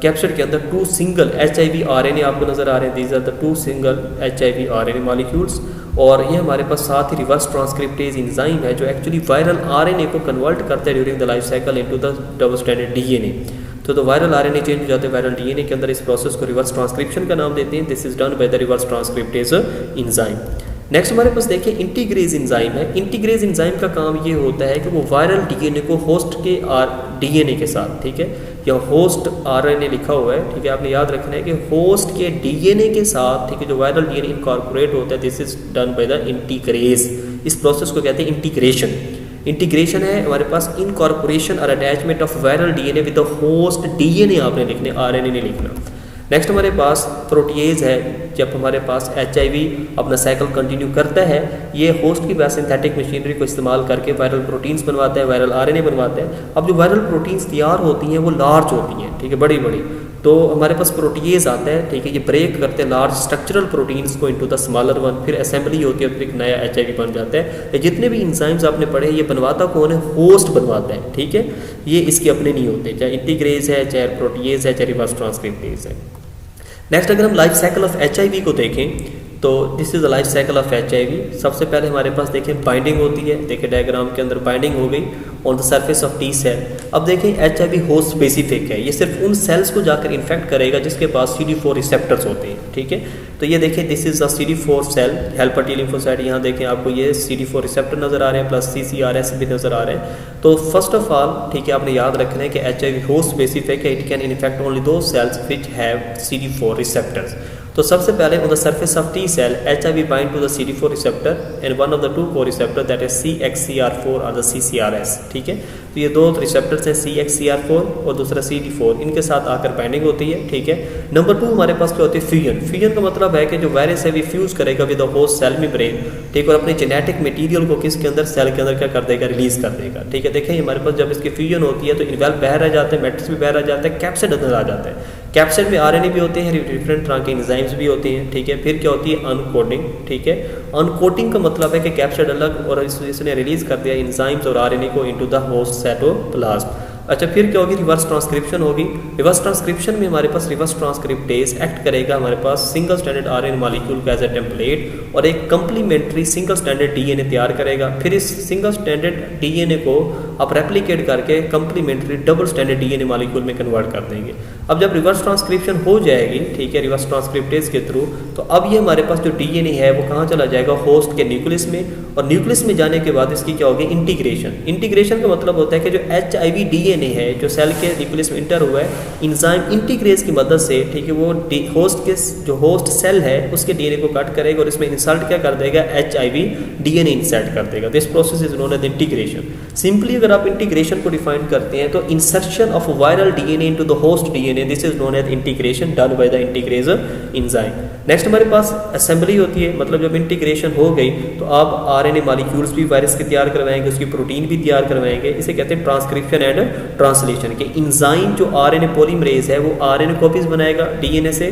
कैप्सिड के अंदर 2 सिंगल HIV RNA आपको नजर आ रहे हैं, these are the 2 single HIV RNA molecules, और ये हमारे पास साथ ही रिवर्स ट्रांसक्रिप्टेज एंजाइम है जो एक्चुअली वायरल RNA को कन्वर्ट करता है during the life cycle into the double stranded DNA। तो वायरल RNA चेंज हो जाते हैं वायरल DNA के अंदर, इस प्रोसेस को रिवर्स ट्रांसक्रिप्शन का नाम देते हैं। This is done by the reverse transcriptase enzyme. Next हमारे पास देखिए इंटीग्रेज एंजाइम है। इंटीग्रेज एंजाइम का काम ये होता है कि वो वायरल डीएनए को होस्ट के डीएनए के साथ, ठीक है, या होस्ट आरएनए लिखा हुआ है, ठीक है, आपने याद रखना है कि होस्ट के डीएनए के साथ, ठीक है, जो वायरल डीएनए इनकॉर्पोरेट होता है, this is done by the integrase. इस प्रोसेस को कहते हैं इंटीग्रेशन। इंटीग्रेशन है हमारे पास इनकॉर्पोरेशन और attachment of viral DNA with the host DNA आपने लिखने, आरएनए नहीं लिखना। नेक्स्ट हमारे पास प्रोटीएज है। जब हमारे पास एचआईवी अपना साइकिल कंटिन्यू करता है, ये होस्ट की बायोसिंथेटिक मशीनरी को इस्तेमाल करके वायरल प्रोटीन्स बनवाता है, वायरल आरएनए बनवाता है। अब जो वायरल प्रोटीन्स तैयार होती हैं वो लार्ज होती हैं, ठीक है, बड़ी बड़ी, तो हमारे पास प्रोटीएज आता है, ठीक है, ये ब्रेक करते हैं लार्ज स्ट्रक्चरल प्रोटीन्स को इनटू द स्मॉलर वन, फिर असेंबली होती है, फिर एक नया एचआईवी बन जाता है। ये जितने भी इंजाइम्स आपने पढ़े ये बनवाता कौन है? होस्ट बनवाता है, ठीक है, ये इसके अपने नहीं होते, चाहे इंटीग्रेज है, चाहे प्रोटीएज है, चाहे रिवर्स ट्रांसक्रिप्टेज है। नेक्स्ट अगर हम लाइफ साइकिल ऑफ एचआईवी को देखें तो this is the life cycle of HIV. सबसे पहले हमारे पास देखें बाइंडिंग होती है, देखिए डायग्राम के अंदर बाइंडिंग हो गई on the surface of T cell. अब देखें एचआईवी होस्ट स्पेसिफिक है, ये सिर्फ उन सेल्स को जाकर इन्फेक्ट करेगा जिसके पास CD4 रिसेप्टर्स होते हैं, ठीक है। तो ये देखें this is the CD4 cell, helper T lymphocyte, यहाँ देखें आपको ये CD4 रिसेप्टर नजर आ रहे हैं प्लस CCRS भी नजर आ रहे हैं। तो फर्स्ट ऑफ ऑल, ठीक है, आपने याद रखना है कि एचआईवी होस्ट स्पेसिफिक है, it can infect only those cells which have CD4 receptors. तो सबसे पहले on the surface of T cell HIV bind to the CD4 receptor and one of the two coreceptor that is CXCR4 और the CCRS, ठीक है। तो ये दो receptors हैं CXCR4 और दूसरा CD4, इनके साथ आकर बाइंडिंग होती है, ठीक है। नंबर 2 हमारे पास क्या होती है? फ्यूजन। फ्यूजन का मतलब है कि जो वायरस है वो फ्यूज करेगा with the host cell membrane, ठीक, और अपने जेनेटिक मटेरियल को किसके अंदर, सेल के अंदर क्या कर देगा? रिलीज कर देगा, ठीक है। देखें हमारे पास जब इसकी फ्यूजन होती है तो इन्वेल्व बाहर रह जाते हैं, मैट्रिक्स भी बाहर रह जाता है, कैप्सिड अंदर आ जाता है। कैप्सिड में आरएनए भी होते हैं, डिफरेंट तरह के एंजाइम्स भी होते हैं, ठीक है। फिर क्या होती है? अनकोडिंग, ठीक है। अनकोडिंग का मतलब है कि कैप्सिड अलग और इसने रिलीज कर दिया एंजाइम्स और आरएनए को इनटू द होस्ट साइटोप्लाज्म। अच्छा, फिर क्या होगी? रिवर्स ट्रांसक्रिप्शन होगी। रिवर्स ट्रांसक्रिप्शन में हमारे पास रिवर्स ट्रांसक्रिप्टेज एक्ट करेगा हमारे पास सिंगल स्टैंडर्ड आरएनए मॉलिक्यूल का एज ए टेम्पलेट और एक कंप्लीमेंट्री सिंगल स्टैंडर्ड डीएनए तैयार करेगा। फिर इस सिंगल स्टैंडर्ड डीएनए को आप रेप्लिकेट करके complementary double stranded DNA molecule में कन्वर्ट कर देंगे। अब जब रिवर्स ट्रांसक्रिप्शन हो जाएगी, ठीक है, रिवर्स ट्रांसक्रिप्टेज के थ्रू, तो अब ये हमारे पास जो डीएनए है वो कहाँ चला जाएगा? होस्ट के न्यूक्लियस में, और न्यूक्लियस में जाने के बाद इसकी क्या होगी? इंटीग्रेशन। इंटीग्रेशन का मतलब होता है कि जो एचआईवी डीएनए है जो सेल के न्यूक्लियस में इंटर हुआ है, इंजाइम इंटीग्रेज की मदद से, ठीक है, वो होस्ट के जो होस्ट सेल है उसके डीएनए को कट करेगा और इसमें इंसर्ट क्या कर देगा? एचआईवी डीएनए इंसर्ट कर देगा। This process is known as integration. Simply अगर आप इंटीग्रेशन को डिफाइन करते हैं तो insertion of viral DNA into the host DNA, this is known as integration done by the integrase enzyme. Next हमारे पास असेंबली होती है, मतलब जब इंटीग्रेशन हो गई तो आप आरएनए मॉलिक्यूल्स भी वायरस के तैयार करवाएंगे, उसकी प्रोटीन भी तैयार करवाएंगे। इसे कहते हैं ट्रांसक्रिप्शन एंड ट्रांसलेशन के। इंजाइम जो आरएनए पॉलीमरेज है वो आरएनए कॉपीज बनाएगा डीएनए से,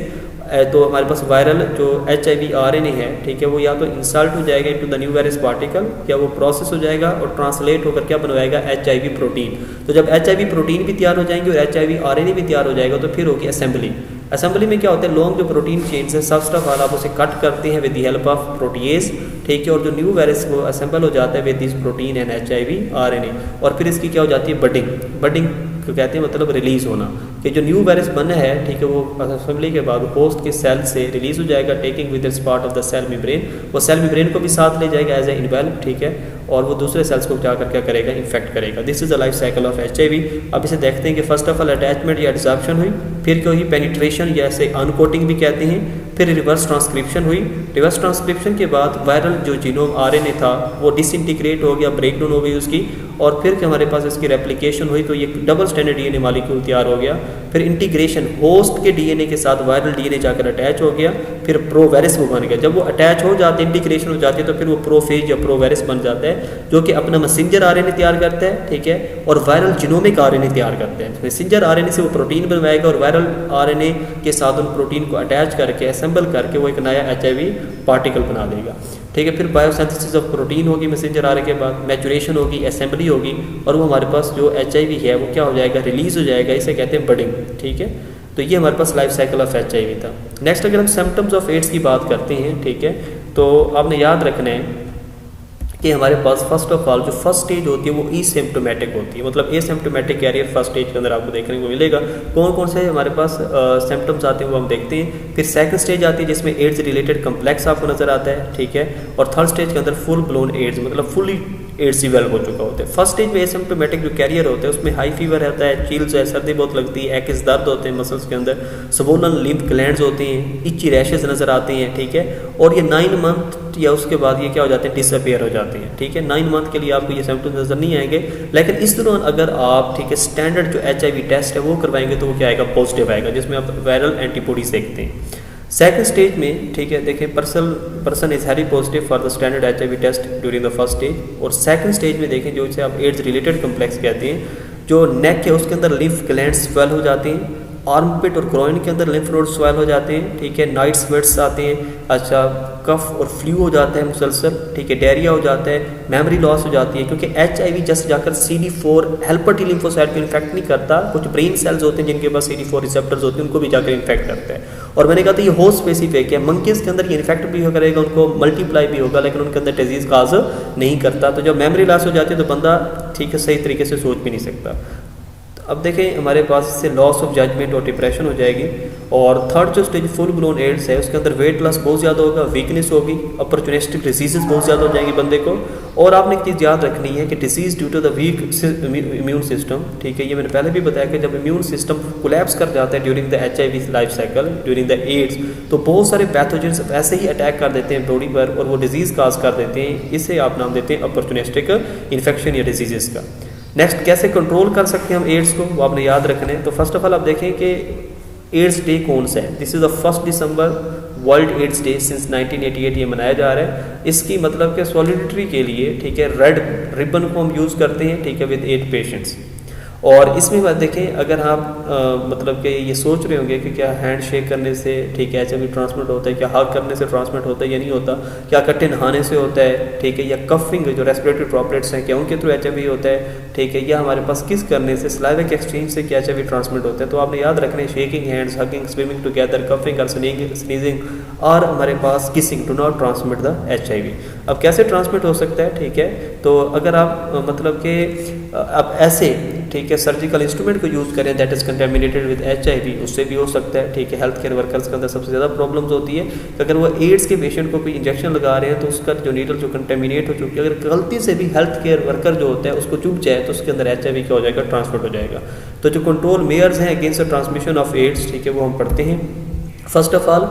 तो हमारे पास वायरल जो एचआईवी आरएनए है, ठीक है, वो या तो इंसर्ट हो जाएगा into the new virus particle या वो प्रोसेस हो जाएगा और ट्रांसलेट होकर क्या बनवाएगा? HIV protein. तो जब एचआईवी प्रोटीन भी तैयार हो जाएंगे और एचआईवी आरएनए भी तैयार हो जाएगा तो फिर होगी असेंबली। असेंबली में क्या होता है? लॉन्ग जो प्रोटीन चेन्स है फर्स्ट ऑफ ऑल आप उसे कट करते हैं with the help of protease, ठीक है, और जो न्यू वायरस वो असेंबल हो जाता है with this protein and HIV RNA, और फिर इसकी क्या हो जाती है? बडिंग। बडिंग को कहते हैं मतलब रिलीज होना, कि जो न्यू वायरस बना है, ठीक है, वो असेंबली के बाद होस्ट के सेल से रिलीज हो जाएगा, taking with this part of the cell membrane. वो सेल मेम्ब्रेन को भी साथ ले जाएगा एज ए इन्वेल्व, ठीक है, और वो दूसरे सेल्स को जाकर क्या करेगा? इन्फेक्ट करेगा। This is the life cycle of HIV. अब इसे देखते हैं कि फर्स्ट ऑफ ऑल अटैचमेंट या एब्जॉर्प्शन हुई, फिर क्या हुई? पेनिट्रेशन या इसे अनकोटिंग भी कहते हैं, फिर रिवर्स ट्रांसक्रिप्शन हुई। रिवर्स ट्रांसक्रिप्शन के बाद वायरल जो जीनोम आरएनए था वो डिसइंटीग्रेट हो गया, ब्रेक डाउन हो गई उसकी, और फिर हमारे पास इसकी रेप्लिकेशन हुई तो ये डबल स्टैंडर्ड डीएनए मॉलिक्यूल तैयार हो गया। फिर इंटीग्रेशन, होस्ट के डीएनए के साथ वायरल डीएनए जाकर अटैच हो गया, फिर प्रोवायरस वो बन गया। जब वो अटैच हो जाते हैं, इंटीग्रेशन हो जाती है, तो फिर वो प्रोफेज या प्रोवायरस बन जाता है जो कि अपना मैसेंजर आरएनए तैयार करता है, ठीक है, और वायरल जीनोमिक आरएनए तैयार करते हैं। मैसेंजर आरएनए से वो प्रोटीन बनवाएगा और वायरल आरएनए के साथ उन प्रोटीन को अटैच करके असेंबल करके वो एक नया एचआईवी पार्टिकल बना देगा, ठीक है। फिर बायोसिंथेसिस ऑफ प्रोटीन होगी मैसेंजर आरएनए के बाद, मैचुरेशन होगी, असेंबली होगी, और वो हमारे पास जो एचआईवी है वो क्या हो जाएगा? रिलीज हो जाएगा। इसे कहते हैं बडिंग, ठीक है। तो ये हमारे पास लाइफ साइकिल ऑफ एचआईवी था। नेक्स्ट अगर हम सिम्टम्स ऑफ एड्स की बात करते हैं, ठीक है, तो आपने याद रखना है कि हमारे पास फर्स्ट ऑफ ऑल जो फर्स्ट स्टेज होती है वो एसिम्प्टोमेटिक होती है, मतलब एसिम्प्टोमेटिक कैरियर फर्स्ट स्टेज के अंदर आपको देखने को मिलेगा। कौन कौन से हमारे पास सिम्टम्स आते हैं वो हम देखते हैं। फिर सेकंड स्टेज आती है जिसमें एड्स रिलेटेड कम्प्लेक्स आपको नजर आता है, ठीक है। और थर्ड स्टेज के अंदर फुल ब्लोन एड्स, मतलब फुली एड्स डेवलप हो चुका होता है। फर्स्ट स्टेज में एसिम्प्टोमेटिक जो कैरियर होता है उसमें हाई फीवर रहता है, चिल्स है, सर्दी बहुत लगती है, एक्स दर्द होते हैं मसल्स के अंदर, स्वोलन लिम्फ ग्लैंड्स होती हैं, इची रैशेस नजर आती हैं, ठीक है। और ये 9 मंथ या उसके बाद ये क्या हो जाते हैं, डिसअपियर हो जाते हैं, ठीक है। 9 मंथ के लिए आपको ये सिम्टम्स नजर नहीं आएंगे, लेकिन इस दौरान अगर आप, ठीक है, स्टैंडर्ड जो HIV टेस्ट है वो करवाएंगे तो वो क्या आएगा, पॉजिटिव आएगा, जिसमें आप वायरल एंटीबॉडीज देखते हैं। सेकंड स्टेज में, ठीक है, देखिए person is heavy positive for the standard HIV test during the first stage. और सेकंड स्टेज में देखें जो इसे आप एड्स रिलेटेड कम्प्लेक्स कहते हैं, जो नेक है उसके अंदर लिम्फ ग्लैंड्स स्वेल हो जाते हैं, आर्मपिट और ग्रोइन के अंदर लिम्फ नोड स्वेल हो जाते हैं, ठीक है, नाइट स्वेट्स आते हैं, अच्छा, कफ और फ्लू हो जाता है मुसलसल, ठीक है, डायरिया हो जाता है, मेमोरी लॉस हो जाती है, क्योंकि HIV जस्ट जाकर CD4 हेल्पर टी लिम्फोसाइट को इन्फेक्ट नहीं करता, कुछ ब्रेन सेल्स होते हैं जिनके पास CD4 रिसेप्टर्स होते हैं उनको भी जाकर इन्फेक्ट करता है। और मैंने कहा था ये होस्ट स्पेसिफिक है, मंकीज़ के अंदर ये इन्फेक्ट भी करेगा, उनको मल्टीप्लाई भी होगा, लेकिन उनके अंदर डिजीज़ काज नहीं करता। तो जब मेमोरी लॉस हो जाती है तो बंदा, ठीक है, सही तरीके से सोच भी नहीं सकता। अब देखें हमारे पास इससे लॉस ऑफ जजमेंट और डिप्रेशन हो जाएगी। और थर्ड जो स्टेज फुल ब्लोन एड्स है उसके अंदर वेट लॉस बहुत ज़्यादा होगा, वीकनेस होगी, अपॉर्चुनिस्टिक डिजीजेस बहुत ज़्यादा हो जाएंगी बंदे को। और आपने एक चीज़ याद रखनी है कि disease due to the weak immune system, ठीक है, ये मैंने पहले भी बताया कि जब इम्यून सिस्टम कोलैप्स कर जाता है during the HIV life cycle, during the AIDS, तो बहुत सारे पैथोजेंस ऐसे ही अटैक कर देते हैं बॉडी पर और वो डिजीज़ काज कर देते हैं। इसे आप नाम देते हैं अपॉर्चुनिस्टिक इन्फेक्शन या डिजीजेस का। नेक्स्ट, कैसे कंट्रोल कर सकते हैं हम एड्स को, वो आपने याद रखना है। तो फर्स्ट ऑफ ऑल आप देखें कि एड्स डे कौन सा है। This is the 1 December World AIDS Day since 1988 ये मनाया जा रहा है। इसकी मतलब कि सॉलिडिटी के लिए, ठीक है, रेड रिबन को हम यूज़ करते हैं, ठीक है, विद 8 पेशेंट्स। और इसमें बात देखें, अगर आप मतलब कि ये सोच रहे होंगे कि क्या हैंड शेक करने से, ठीक है, HIV ट्रांसमिट होता है, क्या हग करने से ट्रांसमिट होता है या नहीं होता, क्या इकट्ठे नहाने से होता है, ठीक है, या कफिंग जो रेस्पिरेटरी ड्रॉपलेट्स हैं क्या उनके थ्रू HIV होता है, ठीक है, या हमारे पास किस करने से, स्लाइविक एक्सचेंज से क्या HIV ट्रांसमिट होता है। तो आपने याद रखना है shaking hands, hugging, swimming together, coughing और स्नीजिंग और हमारे पास kissing do not transmit the HIV। अब कैसे ट्रांसमिट हो सकता है, ठीक है, तो अगर आप मतलब कि अब ऐसे, ठीक है, सर्जिकल इंस्ट्रूमेंट को यूज़ करें that is contaminated with HIV, उससे भी हो सकता है, ठीक है। हेल्थ केयर वर्कर्स के अंदर सबसे ज़्यादा प्रॉब्लम्स होती है कि अगर वो एड्स के पेशेंट को कोई इंजेक्शन लगा रहे हैं तो उसका जो नीडल जो कंटेमिनेट हो चुकी है, अगर गलती से भी हेल्थ केयर वर्कर जो होता है उसको चुभ जाए तो उसके अंदर HIV क्या हो जाएगा, ट्रांसफर हो जाएगा। तो जो कंट्रोल मेयर्स हैं against the transmission of AIDS, ठीक है, वो हम पढ़ते हैं। फर्स्ट ऑफ ऑल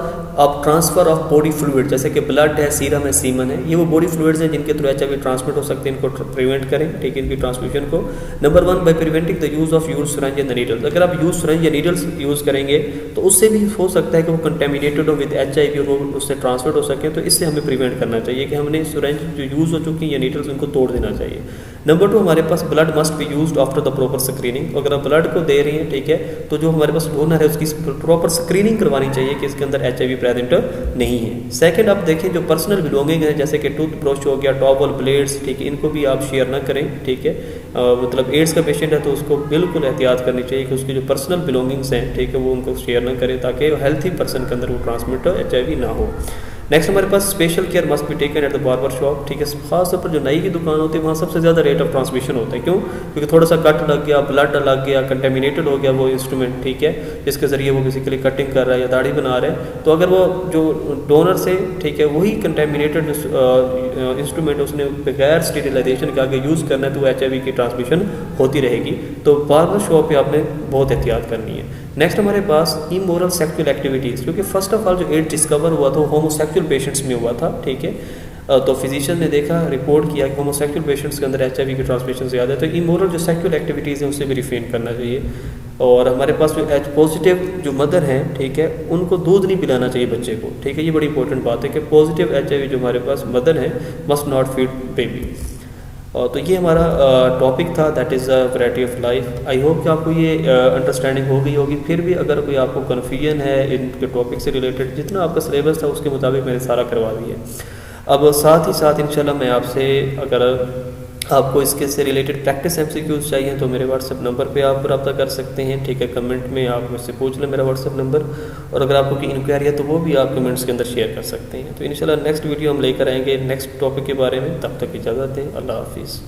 आप ट्रांसफ़र ऑफ बॉडी फ्लूइड, जैसे कि ब्लड है, सीरम है, सीमन है, ये वो बॉडी फ्लूइड्स हैं जिनके थ्रू HIV ट्रांसमिट हो सकते हैं, इनको प्रिवेंट करें, ठीक है, इनकी ट्रांसमिशन को। Number 1 by preventing the use of use syringe and the needles. अगर आप यूज सिरिंज या नीडल्स यूज़ करेंगे तो उससे भी हो सकता है कि वो कंटेमिनेटेड हो विद HIV और वो उससे ट्रांसफर हो सके, तो इससे हमें प्रिवेंट करना चाहिए कि हमने सिरिंज जो यूज़ हो चुकी है या नीडल्स उनको तोड़ देना चाहिए। नंबर 2 हमारे पास blood must be used after the proper screening. अगर आप ब्लड को दे रहे हैं, ठीक है, तो जो हमारे पास डोनर है उसकी प्रॉपर स्क्रीनिंग करवानी चाहिए कि इसके अंदर HIV प्रेजेंट नहीं है। सेकंड, आप देखें जो पर्सनल बिलोंगिंग है जैसे कि टूथ ब्रश हो गया, टॉवल, ब्लेड्स, ठीक है, इनको भी आप शेयर ना करें, ठीक है। मतलब एड्स का पेशेंट है तो उसको बिल्कुल एहतियात करनी चाहिए कि उसकी जो पर्सनल बिलोंगिंग्स हैं, ठीक है, वो उनको शेयर ना करें ताकि हेल्थी पर्सन के अंदर वो ट्रांसमिट HIV ना हो। नेक्स्ट हमारे पास special care must be taken at the barber shop, ठीक है, खासतौर पर जो नाई की दुकान होती है वहाँ सबसे ज़्यादा रेट ऑफ ट्रांसमिशन होता है। क्यों? क्योंकि थोड़ा सा कट लग गया, ब्लड लग गया, कंटेमिनेटेड हो गया वो इंस्ट्रूमेंट, ठीक है, जिसके ज़रिए वो बेसिकली कटिंग कर रहा है या दाढ़ी बना रहे हैं, तो अगर वो जो डोनर से, ठीक है, वही कंटेमिनेटेड इंस्ट्रूमेंट उसने बगैर स्टेरिलाइजेशन के आगे यूज़ करना है तो वो HIV की ट्रांसमिशन होती रहेगी। तो बार्बर शॉप पे आपने बहुत एहतियात करनी है। नेक्स्ट हमारे पास इमोरल सेक्सुअल एक्टिविटीज़, क्योंकि फर्स्ट ऑफ ऑल जो एड्स डिस्कवर हुआ था वो होमोसेक्सुअल पेशेंट्स में हुआ था, ठीक है, तो फिजिशियन ने देखा, रिपोर्ट किया कि होमोसेक्सुअल पेशेंट्स के अंदर HIV की ट्रांसमिशन ज़्यादा है, तो इमोरल जो सेक्सुअल एक्टिविटीज़ हैं उससे भी रिफ्रेन करना चाहिए। और हमारे पास जो H पॉजिटिव जो मदर हैं, ठीक है, उनको दूध नहीं पिलाना चाहिए बच्चे को, ठीक है, ये बड़ी इंपॉर्टेंट बात है कि पॉजिटिव HIV जो हमारे पास मदर है मस्ट नॉट फीड बेबी। तो ये हमारा टॉपिक था, that is a variety of life. I hope कि आपको ये अंडरस्टैंडिंग हो गई होगी। फिर भी अगर कोई आपको कन्फ्यूजन है इनके टॉपिक से रिलेटेड, जितना आपका सिलेबस था उसके मुताबिक मैंने सारा करवा दिया। अब साथ ही साथ इंशाल्लाह मैं आपसे अगर आपको इसके से रिलेटेड प्रैक्टिस एमसीक्यूज चाहिए तो मेरे व्हाट्सएप नंबर पे आप रब्ता कर सकते हैं, ठीक है। कमेंट में आप मुझसे पूछ लें मेरा व्हाट्सएप नंबर, और अगर आपको कोई इंक्वायरी है तो वो भी आप कमेंट्स के अंदर शेयर कर सकते हैं। तो इंशाल्लाह नेक्स्ट वीडियो हम लेकर आएंगे नेक्स्ट टॉपिक के बारे में। तब तक इजाज़त दें, अल्लाह हाफिज़।